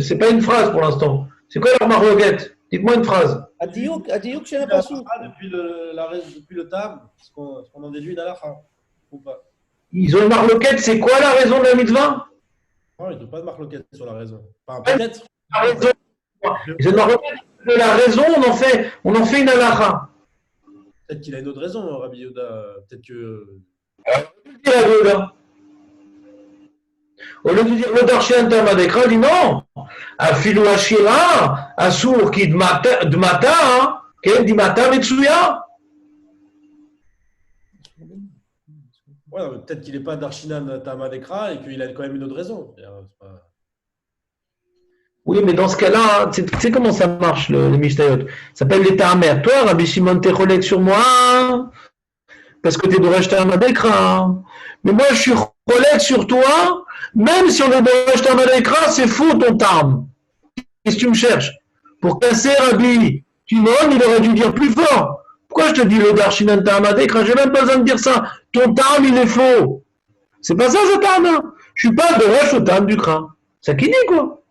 C'est pas une phrase pour l'instant. C'est quoi leur marloquette? Dites-moi une phrase. Adiouk chez la Depuis la Passouk. halakha, depuis le tam, ce qu'on en déduit une halakha, ou pas? Ils ont une marloquette. C'est quoi la raison de la mitzvah? Non, il n'y a pas de marloquette sur la raison. Enfin, peut-être. La raison. Ils ont une marloquette. De la raison, on en fait une halakha. Peut-être qu'il a une autre raison, Rabbi Yehuda. Peut-être que. Au lieu de dire le Darshan Tamadekra, il dit non. Afilu Ashira, Asur qui Dmata, Ken Dimata Metsuya. Ouais, non, mais peut-être qu'il n'est pas d'Arshinan Tamadekra et qu'il a quand même une autre raison. Oui, mais dans ce cas-là, tu sais comment ça marche le Mishnayot? Ça s'appelle l'état amer. Toi, Rabbi Shimon, t'es relègue sur moi parce que t'es Doresh Tamadekra. Mais moi, je suis relègue sur toi. Même si on est Doresh Tamadekra, c'est faux ton terme. Qu'est-ce que tu me cherches? Pour casser Rabbi Shimon, il aurait dû dire plus fort. Pourquoi je te dis le Darshinan Tamadekra? J'ai même pas besoin de dire ça. Ton terme, il est faux. C'est pas ça, ce terme. Je suis pas Doresh au terme du Kra. Ça qui dit, quoi?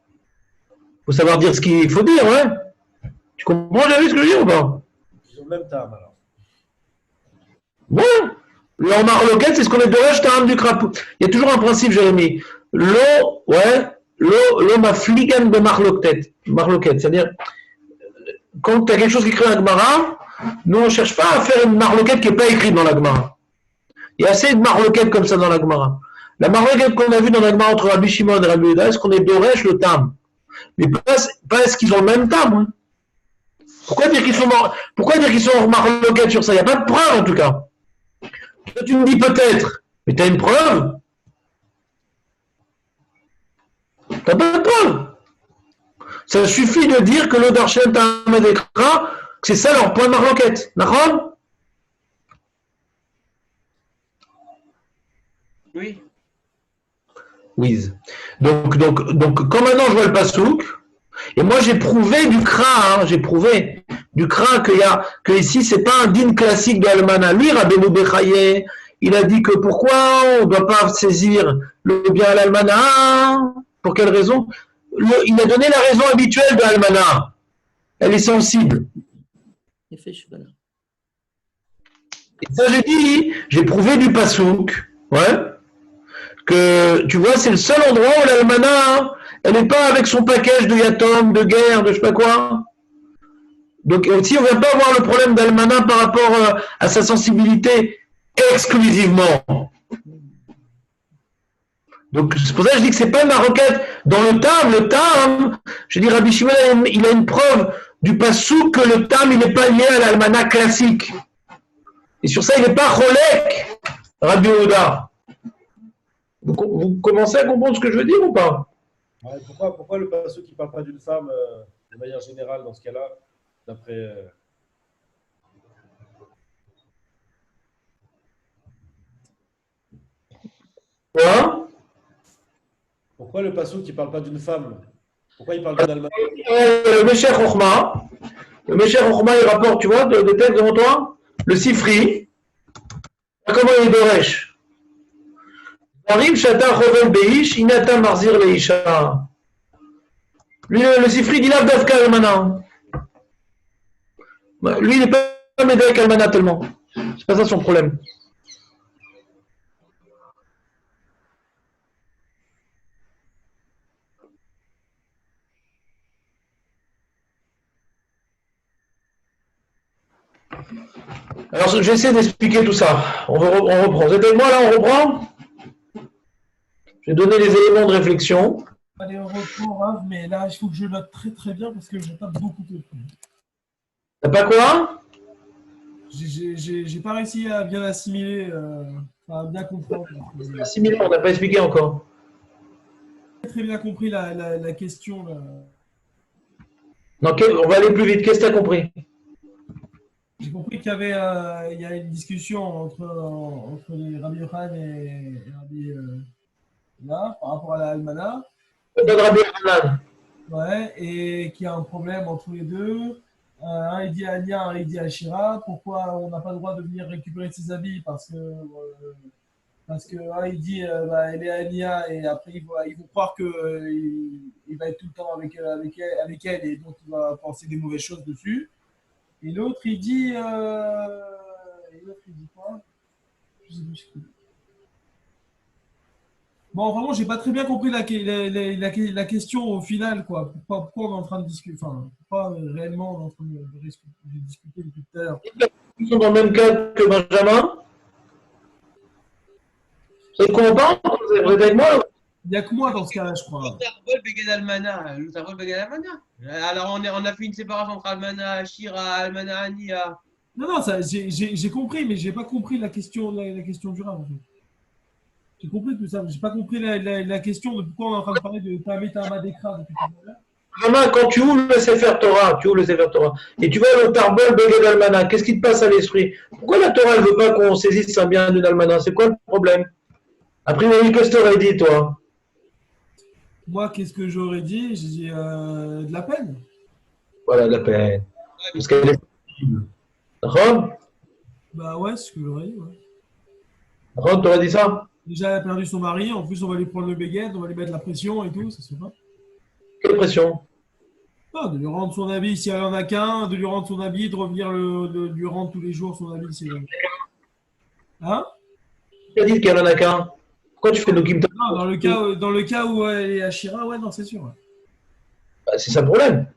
Faut savoir dire ce qu'il faut dire, ouais. Tu comprends, j'ai vu ce que je dis ou pas? Ils ont le même tam alors. Ouais. Leur marloquette, c'est ce qu'on est Doresh Ta'am du crapaud. Il y a toujours un principe, Jérémy. L'eau m'a fligan de marloquette. C'est-à-dire, quand tu as quelque chose qui est écrit dans la Gemara, nous on ne cherche pas à faire une marloquette qui n'est pas écrite dans la Gemara. Il y a assez de marloquettes comme ça dans la Gemara. La marloquette qu'on a vue dans la Gemara entre Rabbi Shimon et Rabbi Yehuda, est-ce qu'on est Doresh le Tam? Mais pas est-ce qu'ils ont le même Tam, hein? Pourquoi dire qu'ils sont en marloquette sur ça? Il n'y a pas de preuve en tout cas. Toi, tu me dis peut-être, mais tu as une preuve? Tu n'as pas de preuve. Ça suffit de dire que le Darshan Tamadekra, c'est ça leur point de marloquette. D'accord? Oui. Oui. Donc, quand maintenant je vois le pasouk, et moi j'ai prouvé du Kra, que ici c'est pas un din classique de Almana. Lui, Rabbeinu Bechaye, il a dit que pourquoi on ne doit pas saisir le bien à l'Almana? Pour quelle raison? Il a donné la raison habituelle de l'Almana. Elle est sensible. Et ça j'ai prouvé du pasouk, ouais. Que, tu vois, c'est le seul endroit où l'Almana, elle n'est pas avec son package de yatom, de guerre, de je sais pas quoi. Donc, si on ne vient pas voir le problème d'Almana par rapport à sa sensibilité exclusivement. Donc, c'est pour ça que je dis que c'est pas une maroquette. Dans le tam, je dis Rabbi Shimon, il a une preuve du pasouk que le tam, il n'est pas lié à l'Almana classique. Et sur ça, il n'est pas cholek, Rabbi Yehuda. Vous commencez à comprendre ce que je veux dire ou pas? Ouais, pourquoi le pasouk qui ne parle pas d'une femme de manière générale dans ce cas-là, d'après. Quoi? Pourquoi le pasouk qui ne parle pas d'une femme? Pourquoi il parle d'un Allemand? Le Meshech Chochma, il rapporte, tu vois, des textes devant toi, le Sifri, comment il est Doresh? Arrive Shata Chovel Beish, Inata Marzir Leisha. Lui, le Sifri dit Davka Almana. Lui, il n'est pas médaillé avec Almana tellement. C'est pas ça son problème. Alors, je vais essayer d'expliquer tout ça. On reprend. Vous êtes avec moi là, on reprend? Je vais donner les éléments de réflexion. Allez, on reprend, Rav, mais là, il faut que je note très très bien parce que je tape beaucoup de trucs. T'as pas quoi? J'ai pas réussi à bien assimiler, à bien comprendre. Similaire, on n'a pas expliqué encore. J'ai très bien compris la question. Là. Non, on va aller plus vite. Qu'est-ce que tu as compris? J'ai compris qu'il y avait il y a une discussion entre les Rabbi Yohan et Rabbi là, par rapport à la Almana. Rabbi Hanan. Ouais, et qu'il y a un problème entre les deux. Un il dit à Ania, un il dit à Shira. Pourquoi on n'a pas le droit de venir récupérer ses habits? Parce que un il dit bah, elle est Ania et après ils vont croire que il va être tout le temps avec elle et donc il va penser des mauvaises choses dessus. Et l'autre il dit quoi? Je sais plus. Bon, vraiment, j'ai pas très bien compris la question au final, quoi. Pourquoi on est en train de discuter, enfin, pourquoi réellement on est en train de discuter depuis tout à l'heure. Ils sont dans le même cas que Benjamin. Vous savez quoi on parle? Vous êtes avec moi? Il n'y a que moi dans ce cas-là, je crois. L'Utarbol Beged Almana. L'Utarbol Beged Almana. Alors, on a fait une séparation entre Almana, Shira, Almana, Ania. Non, ça, j'ai compris, mais j'ai pas compris la question du Rav, en fait. J'ai compris tout ça, mais j'ai pas compris la question de pourquoi on est en train de parler de Tamé Tama Dekra depuis tout à l'heure. Benjamin, quand tu ouvres le Sefer Torah, et tu vois le Tarbol Beged Almana, qu'est-ce qui te passe à l'esprit? Pourquoi la Torah ne veut pas qu'on saisisse un bien d'une Almana? C'est quoi le problème? Après, qu'est-ce que tu aurais dit, toi? Moi, qu'est-ce que j'aurais dit? J'ai dit de la peine. Voilà, de la peine. Parce qu'elle est. D'accord? Bah ouais, c'est ce que j'aurais dit, ouais. D'accord, tu aurais dit ça? Déjà, elle a perdu son mari, en plus on va lui prendre le béguet, on va lui mettre la pression et tout, ça se fait pas. Quelle pression? Ah, de lui rendre son habit si elle en a qu'un, de lui rendre son habit, de revenir de lui rendre tous les jours son habit si elle en a. Hein? Tu as dit qu'elle en a qu'un. Pourquoi tu fais nos Kim? Non, dans le cas où elle est Ashira, ouais, non, c'est sûr. Ouais. Bah, c'est ça le problème.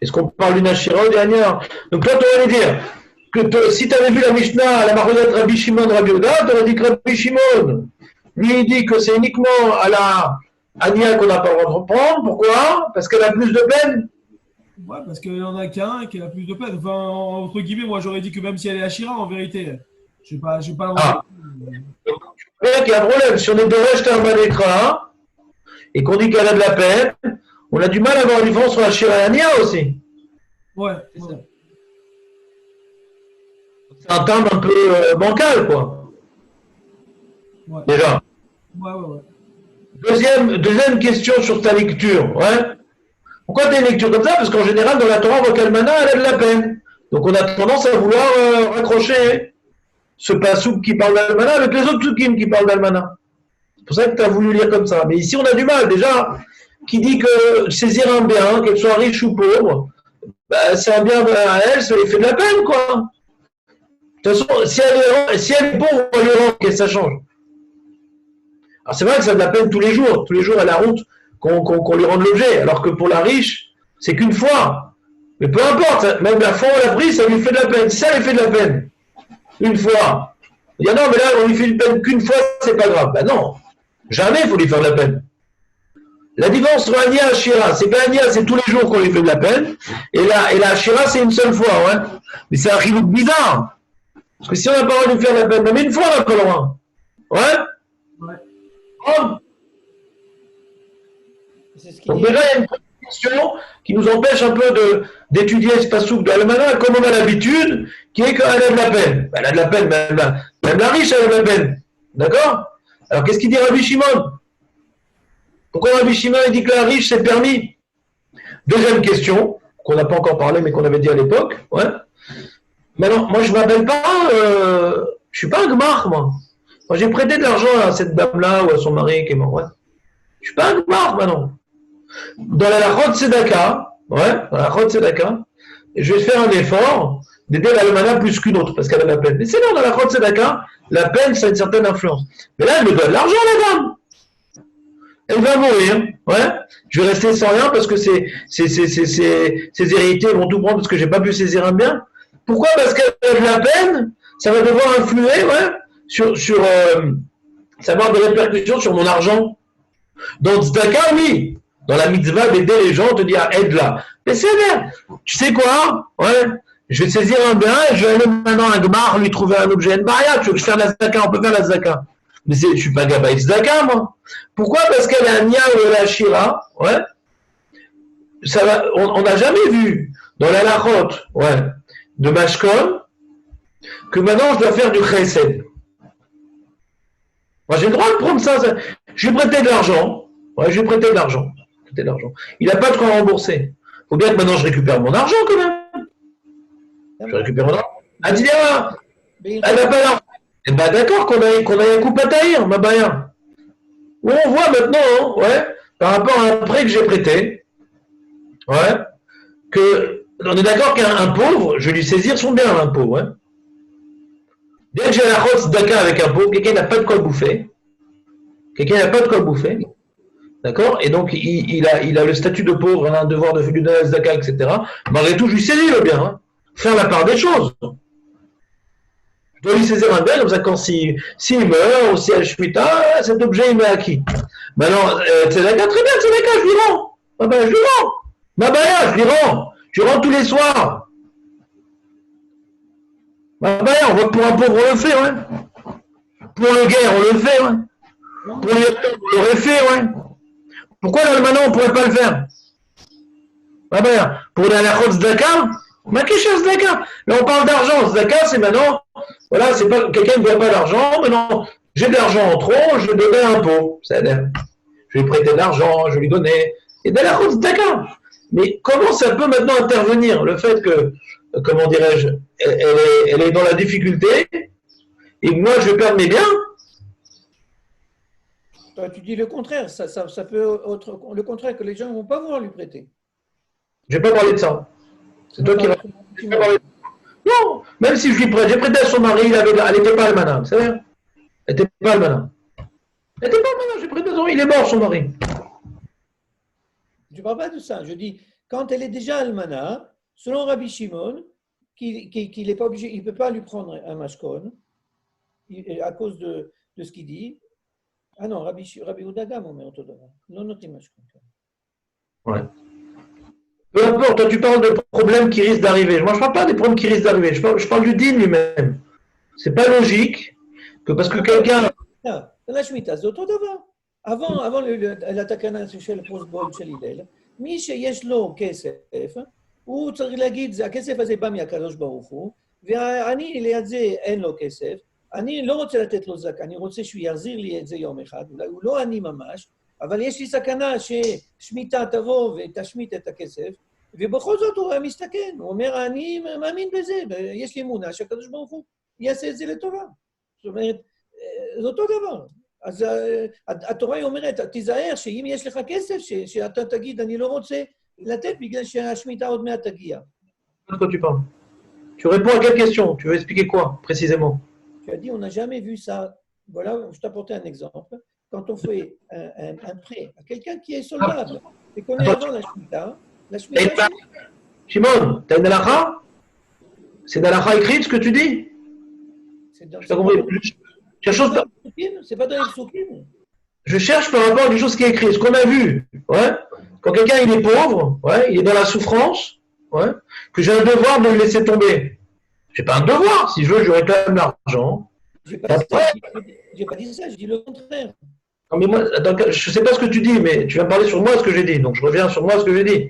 Est-ce qu'on parle d'une Ashira ou d'une Ania? Donc là, tu aurais dire que si tu avais vu la Mishnah, la marionnette Rabbi Shimon, Rabbi Oda, tu aurais dit que Rabbi Shimon, lui, il dit que c'est uniquement à la Ania qu'on n'a pas le droit de reprendre. Pourquoi? Parce qu'elle a plus de peine. Ouais, parce qu'il en a qu'un et qu'elle a plus de peine. Enfin, entre guillemets, moi j'aurais dit que même si elle est Ashira, en vérité, je n'ai pas Ah. Il y a un problème. Si on est de rejeter un Manekra et qu'on dit qu'elle a de la peine, on a du mal à avoir une différence sur la Ashira et Ania aussi. Ouais, C'est ça. ouais. C'est un terme un peu bancal, quoi. Ouais. Déjà. Ouais. Deuxième question sur ta lecture. Ouais. Pourquoi tu as une lecture comme ça? Parce qu'en général, dans la Torah, on voit qu'Almana, elle a de la peine. Donc on a tendance à vouloir raccrocher ce passouk qui parle d'Almana avec les autres psukim qui parlent d'Almana. C'est pour ça que tu as voulu lire comme ça. Mais ici, on a du mal. Déjà, qui dit que saisir un bien, qu'elle soit riche ou pauvre, bah, c'est un bien à elle, ça lui fait de la peine, quoi. De toute façon, si elle est pauvre, on lui rend, qu'est-ce que ça change? Alors c'est vrai que ça de la peine tous les jours à la route qu'on lui rende l'objet, alors que pour la riche, c'est qu'une fois. Mais peu importe, même la fois où on l'a pris, ça lui fait de la peine. Si ça lui fait de la peine, une fois, il dit non, mais là, on lui fait une peine qu'une fois, c'est pas grave. Ben non, jamais il faut lui faire de la peine. La différence entre Ania et Ashira, c'est pas Ania, c'est tous les jours qu'on lui fait de la peine, et la Ashira, c'est une seule fois, ouais. Mais c'est un chilouk bizarre. Parce que si on n'a pas le droit de lui faire de la peine, même une fois, on n'a pas le droit. Ouais? Oh. Donc déjà, il y a une question qui nous empêche un peu d'étudier ce passouk de Almana comme on a l'habitude, qui est qu'elle a de la peine. Elle a de la peine, même la riche, elle a de la peine. D'accord? Alors qu'est-ce qu'il dit Rabbi Shimon? Pourquoi Rabbi Shimon il dit que la riche, c'est permis? Deuxième question, qu'on n'a pas encore parlé, mais qu'on avait dit à l'époque. Ouais. Maintenant, moi, je ne m'appelle pas, je ne suis pas un gmar, moi. Moi, j'ai prêté de l'argent à cette dame-là ou à son mari qui est mort. Ouais. Je ne suis pas un gmar, maintenant. Dans la Chod Tzedaka, je vais faire un effort d'aider l'Almana plus qu'une autre, parce qu'elle a de la peine. Mais c'est là, dans la Chod Tzedaka, la peine, ça a une certaine influence. Mais là, elle me donne l'argent, la dame. Elle va mourir, ouais. Je vais rester sans rien parce que ses héritiers vont tout prendre parce que j'ai pas pu saisir un bien. Pourquoi? Parce qu'elle a de la peine, ça va devoir influer, ouais, ça va avoir des répercussions sur mon argent. Donc, Tzedaka, oui. dans la mitzvah d'aider les gens, te dire aide-la. Mais c'est bien. Tu sais quoi? Ouais. Je vais saisir un bien et je vais aller maintenant à un gmar lui trouver un objet. Baria, tu veux que je fasse la zaka? On peut faire la zaka. Mais je suis pas gabaï zaka, moi. Pourquoi? Parce qu'elle a un nia ou elle a shira. Ouais. Ça va, on n'a jamais vu dans la lachot, ouais, de Mashkon que maintenant je dois faire du chesed. Moi, j'ai le droit de prendre ça. Je lui ai prêté de l'argent. Ouais, je lui ai prêté de l'argent. Il n'a pas de quoi rembourser. Il faut bien que maintenant je récupère mon argent quand même. Je récupère mon argent. Adilia, elle n'a pas l'argent. Eh bien, d'accord, qu'on ait un coup à taïr, ma baya. Où on voit maintenant, hein, ouais, par rapport à un prêt que j'ai prêté, ouais, que on est d'accord qu'un pauvre, je vais lui saisir son bien, un pauvre, ouais. Dès que j'ai la chos d'aka avec un pauvre, quelqu'un n'a pas de quoi bouffer. D'accord? Et donc, il a le statut de pauvre, il a un devoir de lui donner la zaka, etc. Malgré tout, je lui saisis le bien. Hein. Faire la part des choses. Je dois lui saisir un bien, comme ça, quand s'il meurt, ou si elle shmita, cet objet, il m'est acquis. Maintenant, tzedaka, très bien, tzedaka, je lui rends. Ah ben, je lui rends. Ma baya, je lui rends. Je rends tous les soirs. Ma baya, on voit que pour un pauvre, on le fait, ouais. Pour le guerre, on le fait, ouais. Pour les on l'aurait fait, ouais. Pourquoi l'almanach, on ne pourrait pas le faire? Ah ben, pour la lachot zdaka, ma question zdaka. Là, on parle d'argent. Zdaka, c'est maintenant, voilà, c'est pas, quelqu'un ne doit pas d'argent, mais non, j'ai de l'argent en trop, je vais donner un pot. C'est-à-dire, je vais lui prêter de l'argent, je vais lui donner. Et de la lachot zdaka. Mais comment ça peut maintenant intervenir? Le fait que, comment dirais-je, elle est dans la difficulté, et moi, je vais perdre mes biens. Toi, tu dis le contraire, ça peut être le contraire, que les gens ne vont pas vouloir lui prêter. Je n'ai pas parlé de ça. C'est toi qui vas. Non, même si je lui prête, j'ai prêté à son mari, elle n'était pas almanach, c'est vrai? Elle n'était pas almanach. J'ai prêté à son mari, il est mort son mari. Je ne parle pas de ça, je dis, quand elle est déjà almanach, selon Rabbi Shimon, qu'il n'est pas obligé, il ne peut pas lui prendre un mashkon, à cause de ce qu'il dit. Ah non, Rabbi Uda on met autour de non, non, ouais. Peu importe, toi tu parles de problèmes qui risquent d'arriver. Moi je ne parle pas des problèmes qui risquent d'arriver, je parle du din lui-même. C'est pas logique que parce que quelqu'un. La Shemitah, c'est אותו דבר. avant התקנה של פרוסבול של הלל, מי שיש לו כסף, הוא צריך להגיד, הכסף הזה בא מהקדוש ברוך הוא, ואני ליד זה אין לו כסף, אני לא רוצה לתת לו זקה, אני רוצה שהוא יחזיר לי את זה יום אחד, אולי הוא לא אני ממש, אבל יש לי סכנה ששמיטה תבוא ותשמיט את הכסף, ובכל זאת הוא מסתכן, הוא אומר, אני מאמין בזה, יש לי אמונה שהקדוש ברוך הוא יעשה את זה לטובה. זאת אומרת, זה אותו דבר. אז התורה אומרת, תיזהר שאם יש לך כסף, שאתה תגיד, אני לא רוצה לתת בגלל שהשמיטה עוד מעט תגיע. De quoi tu parles? Tu réponds à quelle question? Tu veux expliquer quoi, précisément? Tu as dit, on n'a jamais vu ça. Voilà, je t'apportais un exemple. Quand on fait un prêt à quelqu'un qui est soldable et qu'on est avant la Shemitah, Shimon, tu as une halakha? C'est une halakha écrite ce que tu dis? Je n'ai pas compris. C'est pas dans les psukim. Je cherche par rapport à quelque chose qui est écrit, ce qu'on a vu. Ouais. Quand quelqu'un il est pauvre, ouais, il est dans la souffrance, ouais, que j'ai un devoir de le laisser tomber. Je n'ai pas un devoir. Si je veux, je réclame l'argent. Je n'ai pas dit ça, je dis le contraire. Non, mais moi, attends, je ne sais pas ce que tu dis, mais tu viens parler sur moi ce que j'ai dit. Donc je reviens sur moi ce que j'ai dit.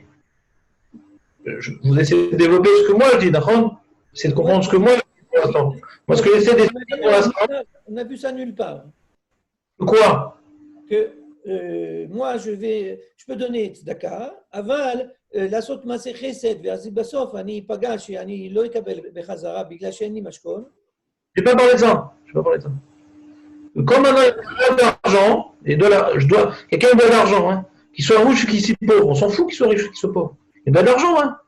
Vous essayez de développer ce que moi je dis, d'accord? C'est de comprendre ce que moi je dis pour l'instant. Moi, ce que j'essaie d'expliquer pour l'instant. On n'a vu ça nulle part. Quoi? Que moi, je peux donner tzedaka, אבל לעשות מעשה חסד, ואז בסוף אני אפגע שאני לא אקבל בחזרה בגלל שאין לי משכון. Je n'ai pas parlé de ça. Comme maintenant il y a de l'argent, quelqu'un doit de l'argent, hein, qu'il soit riche ou qu'il soit pauvre, on s'en fout qu'il soit riche ou qu'il soit pauvre. Il doit de l'argent, hein.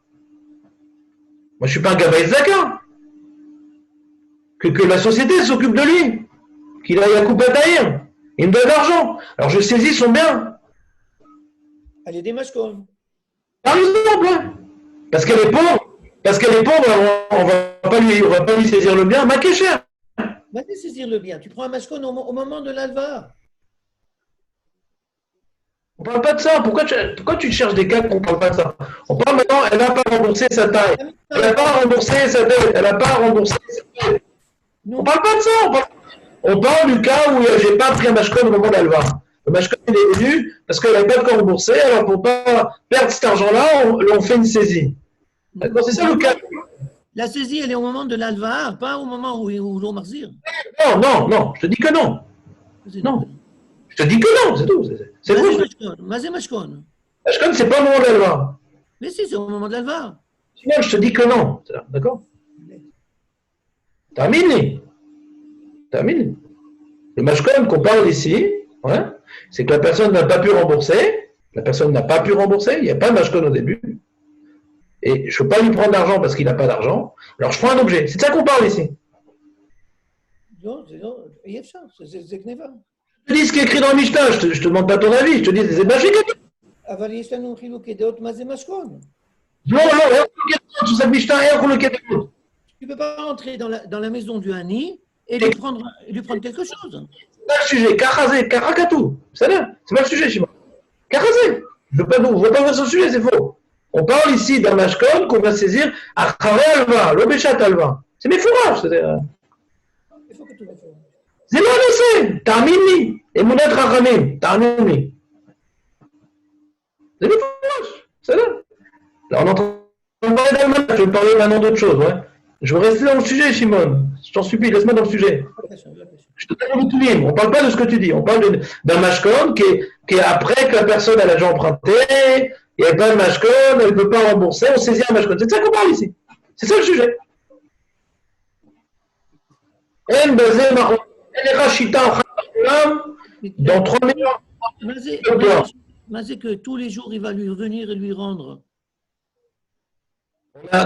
Moi, je ne suis pas un gabaï zaka. Que la société s'occupe de lui, qu'il aille à couper à taïr. Il me donne de l'argent. Alors je saisis son bien. Elle est des mashkon. Par exemple, hein. Parce qu'elle est pauvre, on va pas lui saisir le bien, maquet cher. Va te saisir le bien. Tu prends un mashkon au moment de l'alva. On parle pas de ça. Pourquoi tu cherches des cas qu'on parle pas de ça? On parle maintenant, elle n'a pas remboursé sa taille. Elle n'a pas remboursé sa dette. Elle n'a pas remboursé sa dette. On parle pas de ça. On parle du cas où j'ai pas pris un mashkon au moment d'Alva. Le mashkon il est venu parce qu'elle n'avait pas de quoi rembourser. Alors pour pas perdre cet argent-là, on fait une saisie. D'accord, c'est ça le cas. La saisie, elle est au moment de l'alva, pas au moment où l'on marzir. Non. Je te dis que non. Non. Je te dis que non, c'est tout. C'est vous. Mazé mashkon. Mashkon, c'est pas au moment d'Alva. Mais si, c'est au moment de l'alva. Sinon, je te dis que non. D'accord? Terminé. Le mashkon qu'on parle ici, ouais, c'est que la personne n'a pas pu rembourser. Il n'y a pas de mashkon au début. Et je ne peux pas lui prendre d'argent parce qu'il n'a pas d'argent. Alors je prends un objet. C'est de ça qu'on parle ici. Non, c'est Gneva. Je te dis ce qui est écrit dans le Mishnah. Je te demande pas ton avis. Je te dis c'est magique. אבל יש לנו חילוקי דעות מה זה משכון. Non, tout ça, Mishnah, Tu ne peux pas rentrer dans la maison du Hani et lui prendre quelque chose. C'est pas le sujet. Kachazé, Karakatou. C'est pas le sujet, Shimon. Kachazé. Je ne veux pas voir ce sujet, c'est faux. On parle ici d'un mashkon qu'on va saisir à Alva, l'obéchat Alva. C'est mes fourrages. C'est moi, je sais. Tarmini. Et Mounat Rachamim. Tarmini. C'est mes fourrages. C'est là. Alors, on est en train de parler d'Alma. Je vais parler maintenant d'autre chose. Ouais. Je veux rester dans le sujet, Shimon. Je t'en supplie, laisse-moi dans le sujet. Je te donne le tout libre. On ne parle pas de ce que tu dis. On parle d'un mashkon qui est après que la personne a déjà emprunté. Il n'y a pas de mashkon, elle ne peut pas rembourser, on saisit un mashkon. C'est de ça qu'on parle ici. C'est ça le sujet. Dans 3 millions. Mais c'est que tous les jours, il va lui revenir et lui rendre.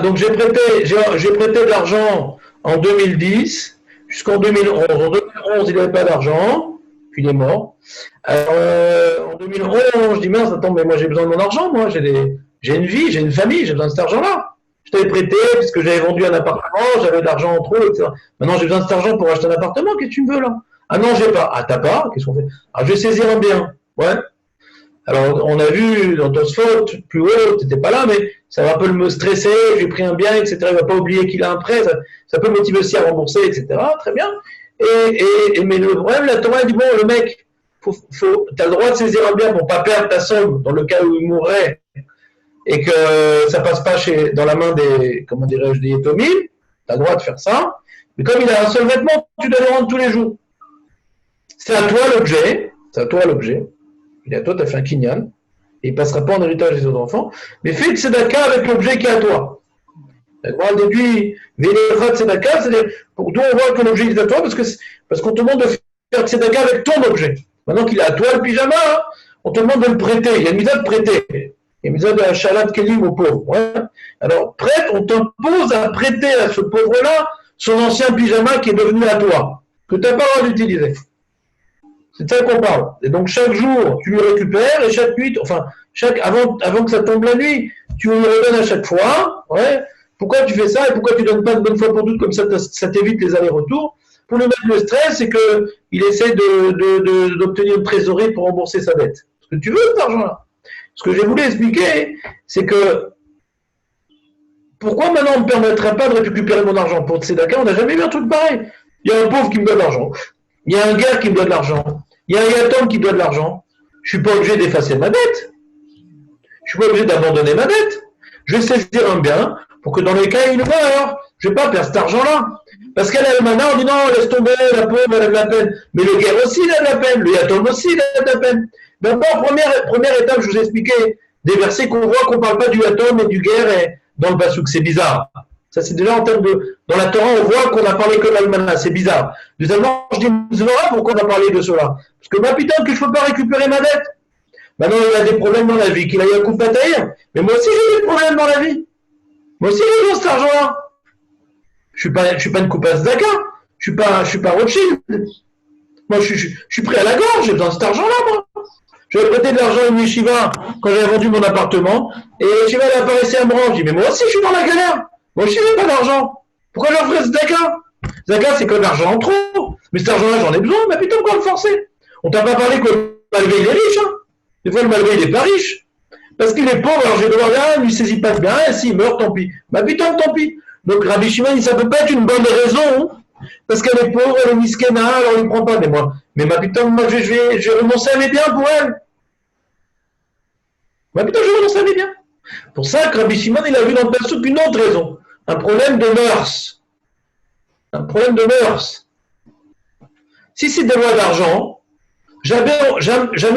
Donc j'ai prêté de l'argent en 2010 jusqu'en 2011. En 2011, il n'avait pas d'argent, puis il est mort. Alors, en 2011, je dis mince, attends, mais moi j'ai besoin de mon argent, moi j'ai une vie, j'ai une famille, j'ai besoin de cet argent-là. Je t'avais prêté puisque j'avais vendu un appartement, j'avais de l'argent en trop, etc. Maintenant j'ai besoin de cet argent pour acheter un appartement, qu'est-ce que tu me veux là? Ah non, j'ai pas. Ah t'as pas? Qu'est-ce qu'on fait? Ah je vais saisir un bien. Ouais. Alors, on a vu dans Tosfot, plus haut, tu n'étais pas là, mais ça va un peu me stresser, j'ai pris un bien, etc. Il ne va pas oublier qu'il a un prêt, ça peut le motiver aussi à rembourser, etc. Très bien. Mais le problème, la Torah dit, bon, le mec, tu as le droit de saisir un bien pour ne pas perdre ta somme dans le cas où il mourrait et que ça ne passe pas dans la main des, comment dirais-je, des Yetomim, tu as le droit de faire ça. Mais comme il a un seul vêtement, tu dois le rendre tous les jours. C'est à toi l'objet. Il est à toi, tu as fait un kinyan, et il ne passera pas en héritage des autres enfants, mais fais de tzedaka avec l'objet qui est à toi. On déduit, Véléra de tzedaka, c'est-à-dire, pour d'où on voit que l'objet est à toi, parce qu'on te demande de faire tzedaka avec ton objet. Maintenant qu'il est à toi le pyjama, on te demande de le prêter. Il y a une misère de prêter. Il y a une misère de la shalat kelim au pauvre. Ouais. Alors, prête, on t'impose à prêter à ce pauvre-là son ancien pyjama qui est devenu à toi, que tu n'as pas le droit d'utiliser. C'est de ça qu'on parle. Et donc, chaque jour, tu le récupères, et chaque nuit, avant que ça tombe la nuit, tu le redonnes à chaque fois. Ouais. Pourquoi tu fais ça et pourquoi tu ne donnes pas de bonne fois pour toutes, comme ça t'évite les allers-retours? Pour lui mettre le stress, c'est qu'il essaie d'obtenir une trésorerie pour rembourser sa dette. Parce que tu veux cet argent-là. Ce que j'ai voulu expliquer, c'est que pourquoi maintenant on ne me permettrait pas de récupérer mon argent pour Tzedaka? On n'a jamais vu un truc pareil. Il y a un pauvre qui me donne de l'argent. Il y a un gars qui me doit de l'argent. Il y a un yatom qui doit de l'argent. Je ne suis pas obligé d'effacer ma dette. Je ne suis pas obligé d'abandonner ma dette. Je vais saisir un bien pour que dans les cas où il meurt, je ne vais pas perdre cet argent-là. Parce qu'elle a le mana, on dit non, laisse tomber, la pauvre, elle a de la peine. Mais le guerre aussi, il a de la peine. Le yatom aussi, il a de la peine. D'abord, première étape, je vous ai expliqué des versets qu'on voit qu'on ne parle pas du yatom et du guerre dans le Passouk. C'est bizarre. Ça, c'est déjà en termes de... Dans la Torah, on voit qu'on n'a parlé que de l'almana. C'est bizarre. Deuxièmement, je dis, pourquoi on a parlé de cela? Parce que ma putain, que je ne peux pas récupérer ma dette. Maintenant, il a des problèmes dans la vie, qu'il a eu un coup de pataille. Mais moi aussi, j'ai des problèmes dans la vie. Moi aussi, j'ai besoin de cet argent-là. Je ne suis pas une coupasse Zaka. Je ne suis pas Rothschild. Moi, je suis prêt à la gorge. J'ai besoin de cet argent-là, moi. J'avais prêté de l'argent à une yeshiva quand j'avais vendu mon appartement. Et la yeshiva, elle apparaissait à me rendre. Je dis, mais moi aussi, je suis dans la galère. Moi aussi, je n'ai pas d'argent. Pourquoi je leur ferais Zaka? Zaka, c'est que de l'argent en trop. Mais cet argent-là, j'en ai besoin. Mais putain, pourquoi le forcer? On t'a pas parlé que Malvé, il est riche. Hein. Des fois, le malgré, il n'est pas riche. Parce qu'il est pauvre, alors je vais devoir dire, il ne saisit pas bien, et s'il meurt, tant pis. Bah putain, tant pis. Donc Rabbi Shimon, ça ne peut pas être une bonne raison, parce qu'elle est pauvre, elle est miskena, alors il ne prend pas. Mais ma putain, moi, je vais renoncer à mes biens pour elle. Ma putain, je vais renoncer à mes biens. Pour ça que Rabbi Shimon, il a vu dans le Passouk une autre raison. Un problème de mœurs. Un problème de mœurs. Si c'est des lois d'argent, jamais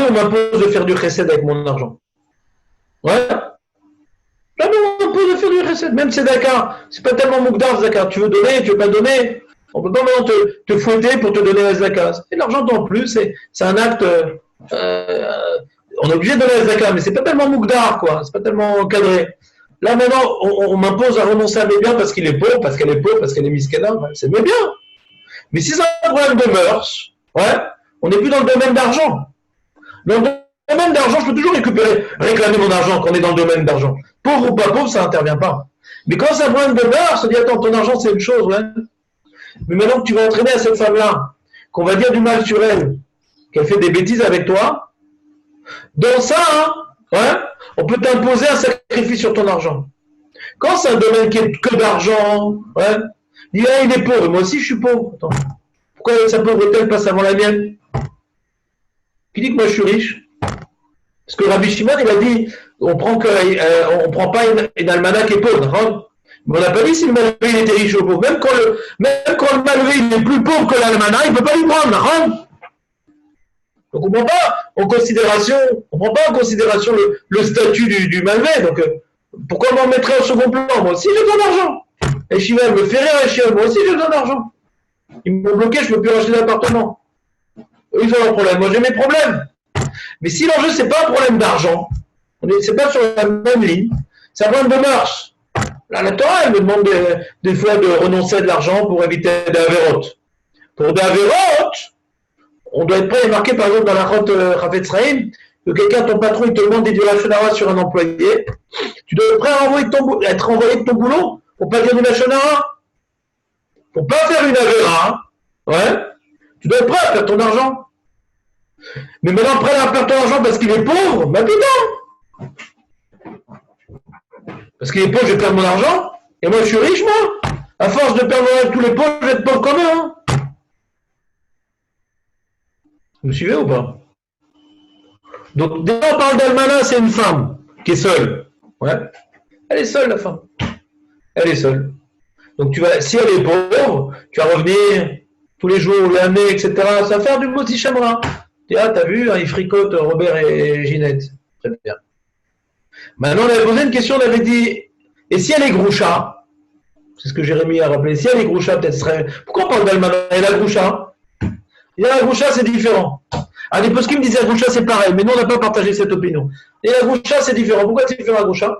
on m'impose de faire du chesed avec mon argent. Ouais. Jamais on m'impose de faire du chesed. Même Tzedaka, c'est pas tellement moukdar, Tzedaka. Tu veux donner, tu veux pas donner. On peut pas maintenant te fouetter pour te donner la Tzedaka. Et l'argent en plus, c'est un acte. On est obligé de donner la Tzedaka, mais c'est pas tellement moukdar, quoi. C'est pas tellement cadré. Là maintenant, on m'impose à renoncer à mes biens parce qu'il est pauvre, parce qu'elle est pauvre, parce qu'elle est miskena. C'est mes biens. Mais si c'est un problème de mœurs, ouais, on n'est plus dans le domaine d'argent. Dans le domaine d'argent, je peux toujours réclamer mon argent quand on est dans le domaine d'argent. Pauvre ou pas pauvre, ça n'intervient pas. Mais quand c'est un problème de mœurs, on se dit, attends, ton argent, c'est une chose, ouais. Mais maintenant que tu vas entraîner à cette femme-là, qu'on va dire du mal sur elle, qu'elle fait des bêtises avec toi, dans ça, hein, ouais, on peut t'imposer un sacrifice sur ton argent. Quand c'est un domaine qui est que d'argent, ouais, il est pauvre, moi aussi je suis pauvre. Attends. Pourquoi sa pauvreté elle passe avant la mienne? Qui dit que moi je suis riche? Parce que Rabbi Shimon il a dit on prend pas une almana qui est pauvre, hein? Mais on n'a pas dit si le malvé il était riche ou pauvre. Même quand le malvé il est plus pauvre que l'almana, il ne peut pas lui prendre, hein? Donc on ne prend pas en considération le statut du malvé. Donc pourquoi m'en mettrait au second plan? Moi aussi j'ai besoin d'argent. Et Shimon me fait rire, et Shimon, moi aussi j'ai besoin d'argent. Ils m'ont bloqué, je ne peux plus acheter d'appartement. Eux, ils ont leurs problèmes, moi j'ai mes problèmes. Mais si l'enjeu, ce n'est pas un problème d'argent, c'est pas sur la même ligne, c'est un problème de mœurs. Là, la Torah, elle me demande des fois de renoncer à de l'argent pour éviter des avérotes. Pour des avérotes, on doit être prêt à marquer, par exemple, dans la route Chafetz Chaim, que quelqu'un, ton patron, il te demande des lachon hara sur un employé, tu dois être prêt à être renvoyé de ton boulot pour pas dire du lachon hara. Pour pas faire une avéra, ouais, tu dois être prêt à perdre ton argent. Mais maintenant, prêt à perdre ton argent parce qu'il est pauvre, bah putain! Parce qu'il est pauvre, je vais perdre mon argent, et moi je suis riche, moi. À force de perdre avec tous les pauvres, je vais être pauvre comme eux, hein. Vous me suivez ou pas? Donc, dès qu'on parle d'Almana, c'est une femme qui est seule. Ouais. Elle est seule, la femme. Elle est seule. Donc, si elle est pauvre, tu vas revenir tous les jours, l'année, etc. Ça va faire du moti chamra. Tu dis, ah, t'as vu, hein, ils fricotent Robert et Ginette. Très bien. Maintenant, on avait posé une question, on avait dit, et si elle est groucha? C'est ce que Jérémy a rappelé. Si elle est groucha, peut-être serait. Pourquoi on parle d'Almana? Elle a groucha. Et la groucha, c'est différent. Ah, les poskim disaient la groucha, c'est pareil, mais nous, on n'a pas partagé cette opinion. Et la groucha, c'est différent. Pourquoi c'est différent, la groucha?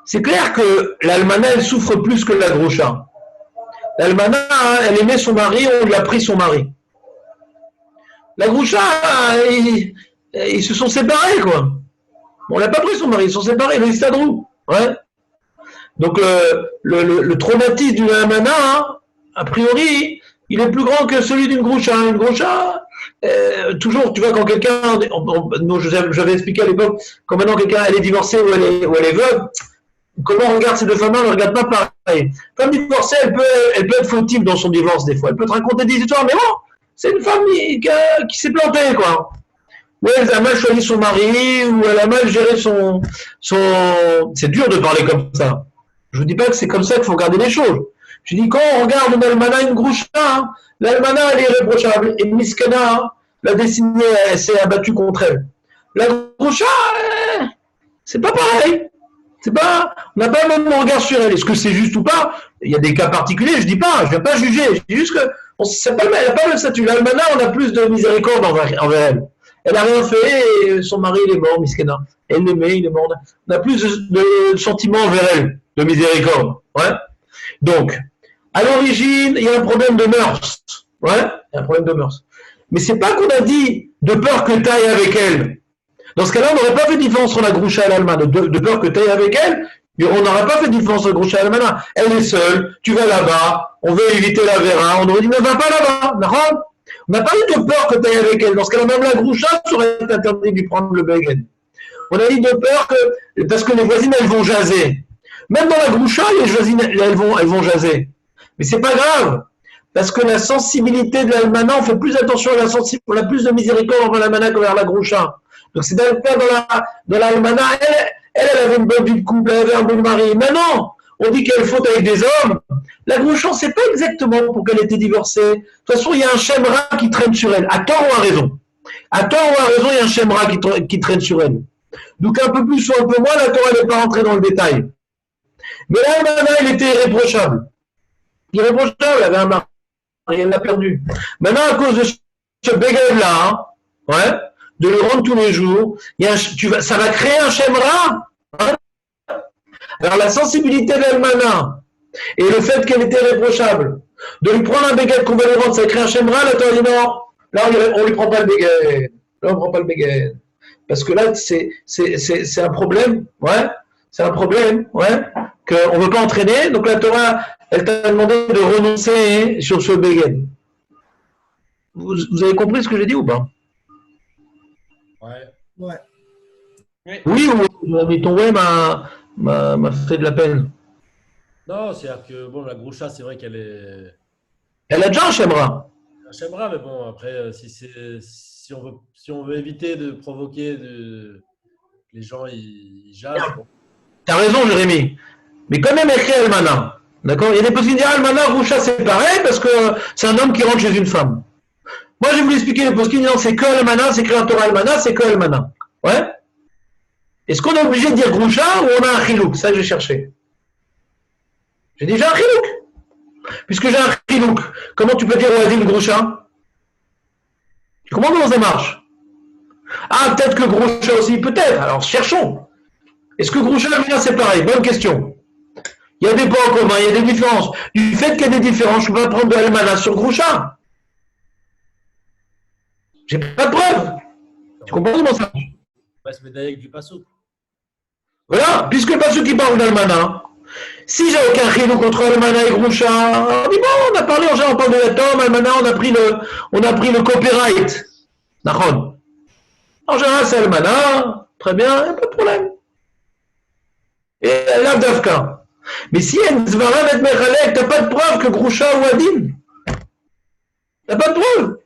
C'est clair que l'almana, elle souffre plus que la groucha. L'almana, elle aimait son mari, on lui a pris son mari. La groucha, ils se sont séparés, quoi. On l'a pas pris son mari, ils se sont séparés, mais c'est Adrou. Ouais. Donc, le traumatisme d'une almana, hein, a priori, il est plus grand que celui d'une groucha. Une groucha, toujours, tu vois, quand quelqu'un, j'avais expliqué à l'époque, quand maintenant quelqu'un, elle est divorcée ou elle est veuve, comment on regarde ces deux femmes-là, on ne regarde pas pareil. Femme divorcée, elle peut être fautive dans son divorce des fois. Elle peut te raconter des histoires, mais bon, c'est une femme qui s'est plantée, quoi. Ou elle a mal choisi son mari, ou elle a mal géré son... C'est dur de parler comme ça. Je ne vous dis pas que c'est comme ça qu'il faut regarder les choses. Je dis, quand on regarde une almana, une groucha, hein, l'almana, elle est irréprochable. Et Miskana, hein, la destinée, elle s'est abattue contre elle. La groucha, c'est pas pareil. On n'a pas le même regard sur elle. Est-ce que c'est juste ou pas? Il y a des cas particuliers, je dis pas, je ne viens pas juger. Je dis juste que elle n'a pas le statut. L'almana, on a plus de miséricorde envers elle. Elle n'a rien fait et son mari, il est mort, Miskena. Elle l'aimait, il est mort. On a plus de sentiments envers elle, de miséricorde. Ouais. Donc, à l'origine, il y a un problème de mœurs. Ouais, il y a un problème de mœurs. Mais c'est pas qu'on a dit de peur que tu ailles avec elle. Dans ce cas-là, on n'aurait pas fait de différence entre la groucha et l'almana. De peur que tu ailles avec elle, on n'aurait pas fait de différence entre la groucha et l'almana. Elle est seule, tu vas là-bas, on veut éviter la vera, on aurait dit ne va pas là-bas. On n'a pas eu de peur que tu ailles avec elle. Dans ce cas-là, même la groucha, ça aurait été interdit de lui prendre le beged. On a eu de peur parce que les voisines, elles vont jaser. Même dans la groucha, les voisines, elles vont jaser. Mais c'est pas grave. Parce que la sensibilité de l'almana, on fait plus attention à la sensibilité, on a plus de miséricorde envers l'almana qu'envers la groucha. Donc c'est dans l'almana, elle avait une bonne vie de couple, elle avait un bon mari. Mais non, on dit qu'elle faute avec des hommes. La groucha, on ne sait pas exactement pour qu'elle était divorcée. De toute façon, il y a un shemra qui traîne sur elle. À tort ou à raison. À tort ou à raison, il y a un shemra qui traîne sur elle. Donc un peu plus ou un peu moins, la Torah n'est pas rentrée dans le détail. Mais l'almana, elle était irréprochable. Irréprochable, elle avait un mari. Elle l'a perdu. Maintenant, à cause de ce beged-là, ouais, de le rendre tous les jours, ça va créer un shemra. Hein. Alors, la sensibilité de l'almana et le fait qu'elle était irréprochable, de lui prendre un beged qu'on va lui rendre, ça crée un shemra, là, tu dit non, là, on lui prend pas le beged. Là, on prend pas le beged. Parce que là, c'est un problème, ouais, c'est un problème, ouais, qu'on ne veut pas entraîner. Donc, la Torah, elle t'a demandé de renoncer sur ce beged. Vous avez compris ce que j'ai dit ou pas? Ouais. Oui, ou ton ouais m'a fait de la peine. Non, c'est-à-dire que bon, la groucha, c'est vrai qu'elle est Elle a déjà un shemra. un chèvre, mais bon, après, si on veut éviter de provoquer que les gens ils jasent, bon. T'as raison, Jérémy. Mais quand même écrit Almana. D'accord? Il y a des possibilités Almana, Groucha, c'est pareil, parce que c'est un homme qui rentre chez une femme. Moi, je vais vous expliquer les postes non, c'est que Almana, c'est écrit en Torah Almana, c'est que Almana. Ouais? Est-ce qu'on est obligé de dire Groucha ou on a un chilouk? Ça que j'ai cherché. J'ai déjà un chilouk. Puisque j'ai un chilouk, comment tu peux dire Oadim Groucha? Tu comprends comment ça marche? Ah, peut-être que Groucha aussi, peut-être. Alors, cherchons. Est-ce que Groucha et Almana, c'est pareil? Bonne question. Il y a des points en commun, il y a des différences. Du fait qu'il y a des différences, je ne peux pas prendre de Almana sur Groucha. J'ai pas de preuve. Tu comprends comment ça marche? On va se médailler avec du pasouk. Voilà, puisque le pasouk qui parle d'Almana, si j'ai aucun chilou contre Almana et Groucha, on dit bon, on a parlé, on parle de la Tom, Almana, on a pris le copyright. D'accord. En général, c'est Almana, très bien, il n'y a pas de problème. Et l'Avdavka. Mais si il y a une Zvara met Mechalek, t'as pas de preuve que Groucha ou Adim. T'as pas de preuve.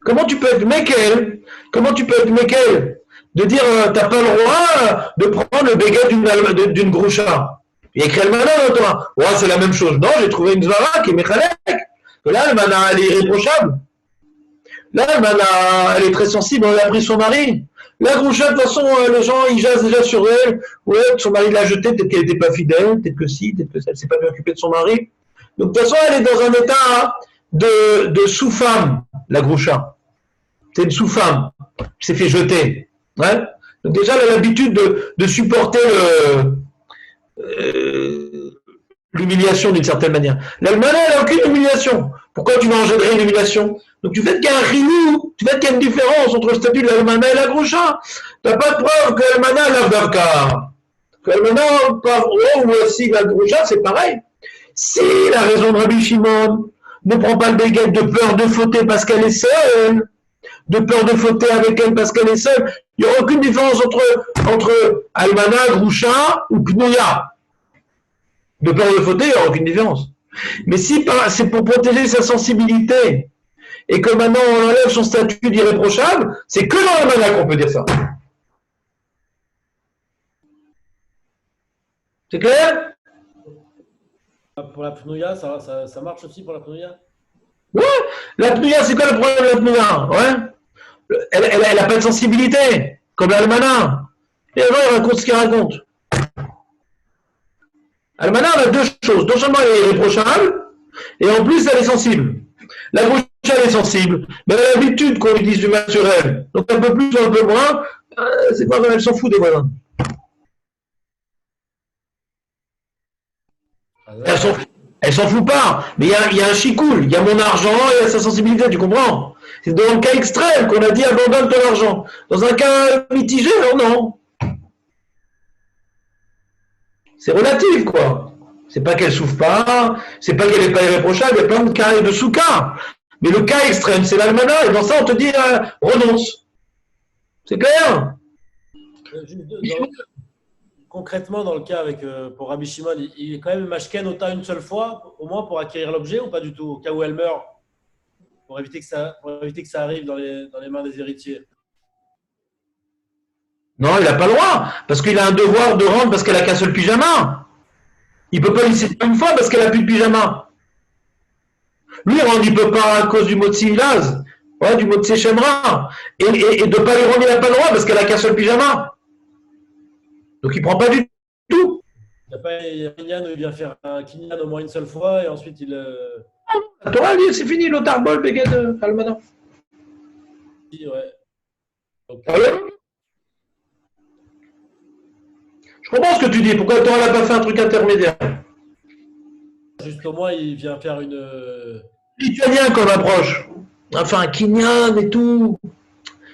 Comment tu peux être Mekel? Comment tu peux être Mekel? De dire t'as pas le droit de prendre le beged d'une Groucha. Il y a écrit Almana dans toi. Ouais, c'est la même chose. Non, j'ai trouvé une Zvara qui est Mechalek. Là, Almana, elle est irréprochable. Là, Almana, elle est très sensible, elle a pris son mari. La Groucha, de toute façon, les gens, ils jasent déjà sur elle. Ouais, son mari l'a jetée, peut-être qu'elle n'était pas fidèle, peut-être que si, peut-être qu'elle ne s'est pas bien occupée de son mari. Donc, de toute façon, elle est dans un état de sous-femme, la Groucha. C'est une sous-femme qui s'est fait jeter. Ouais. Donc, déjà, elle a l'habitude de supporter l'humiliation d'une certaine manière. L'Almana, elle n'a aucune humiliation. Pourquoi tu vas engendrer une humiliation? Donc, du fait qu'il y a un rilou, du fait qu'il y a une différence entre le statut de l'Almana et la Groucha, tu n'as pas de preuve que l'Almana a l'Avdavka. Que l'Almana, ou aussi la Groucha, c'est pareil. Si la raison de Rabbi Shimon ne prend pas le beged de peur de fauter parce qu'elle est seule, de peur de fauter avec elle parce qu'elle est seule, il n'y aura aucune différence entre Almana, Groucha ou Pnouya. De peur de fauter, il n'y aura aucune différence. Mais si c'est pour protéger sa sensibilité et que maintenant on enlève son statut d'irréprochable, c'est que dans l'Almana qu'on peut dire ça. C'est clair? Pour la Pnouya, ça marche aussi pour la Pnouya? Ouais, la Pnouya, c'est quoi le problème de la Pnouya? Ouais. Elle n'a pas de sensibilité, comme l'Almana. Et alors, elle raconte ce qu'elle raconte. Almana, elle a deux choses. Non seulement elle est irréprochable, et en plus, elle est sensible. La Groucha, elle est sensible, mais elle a l'habitude qu'on lui dise du mal sur elle. Donc, un peu plus ou un peu moins, c'est pas grave, elle s'en fout des voisins. Elle s'en fout pas, mais il y a un chicoule, il y a mon argent et il y a sa sensibilité, tu comprends? C'est dans le cas extrême qu'on a dit abandonne ton argent. Dans un cas mitigé, non. C'est relatif, quoi. C'est pas qu'elle souffre pas, c'est pas qu'elle n'est pas irréprochable, il y a plein de cas et de sous-cas. Mais le cas extrême, c'est l'almana, et dans ça, on te dit renonce. C'est clair? Juste concrètement, dans le cas avec, pour Rabbi Shimon, il est quand même mashken ota une seule fois, au moins pour acquérir l'objet, ou pas du tout, au cas où elle meurt, pour éviter que ça arrive dans les mains des héritiers? Non, il n'a pas le droit, parce qu'il a un devoir de rendre parce qu'elle a qu'un seul pyjama. Il ne peut pas lui céder une fois parce qu'elle n'a plus de pyjama. Lui, rendre, il ne peut pas à cause du mot de Silaz, ouais, du mot de Sechemra. Et de ne pas lui rendre, il n'a pas le droit parce qu'elle a qu'un seul pyjama. Donc il ne prend pas du tout. Il n'y a pas un kinyan où il vient faire un kinyan au moins une seule fois et ensuite il. La Torah, lui, c'est fini, l'otarbol, beged, almana. Ouais. Donc, je comprends ce que tu dis. Pourquoi la Torah n'a pas fait un truc intermédiaire? juste au moins, il vient faire une. Lituanien comme approche. Enfin, un kinyan et tout.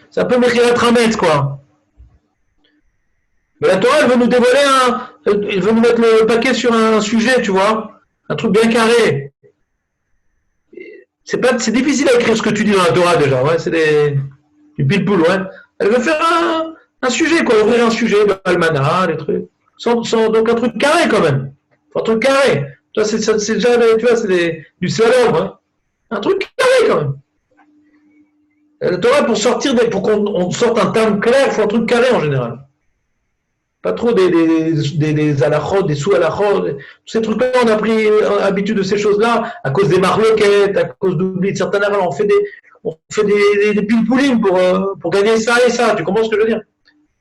C'est un peu Mechilat Rametz, quoi. Mais la Torah, elle veut nous dévoiler elle veut nous mettre le paquet sur un sujet, tu vois. Un truc bien carré. C'est difficile à écrire ce que tu dis dans la Torah, déjà, ouais. C'est du pile-poule, ouais. Elle veut faire un sujet, quoi. Ouvrir un sujet, l'almanach, les trucs. Donc un truc carré, quand même. Un truc carré. Tu vois, c'est déjà, tu vois, c'est du slalom, hein. Un truc carré, quand même. La Torah, pour qu'on sorte un terme clair, il faut un truc carré, en général. Pas trop des halachot, des sous-halachot. Tous ces trucs-là, on a pris habitude de ces choses-là à cause des marloquettes, à cause d'oubli de certains erreurs. On fait des pile-poulines pour gagner ça et ça. Tu comprends ce que je veux dire?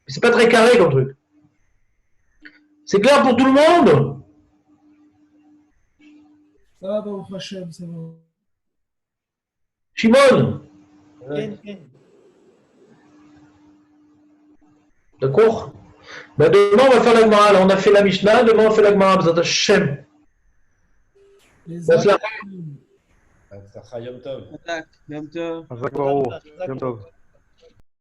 C'est pas très carré comme truc. C'est clair pour tout le monde? Ça va, Baruch Hashem, c'est bon. Shimon, כן, כן. d'accord? Ben demain, on va faire la Gemara. Là, on a fait la Mishnah. Demain, on fait la Gemara. B'ezrat Hashem. Les Bon, actes, Yom Tov. Yom Tov. חזק ברוך, יום טוב.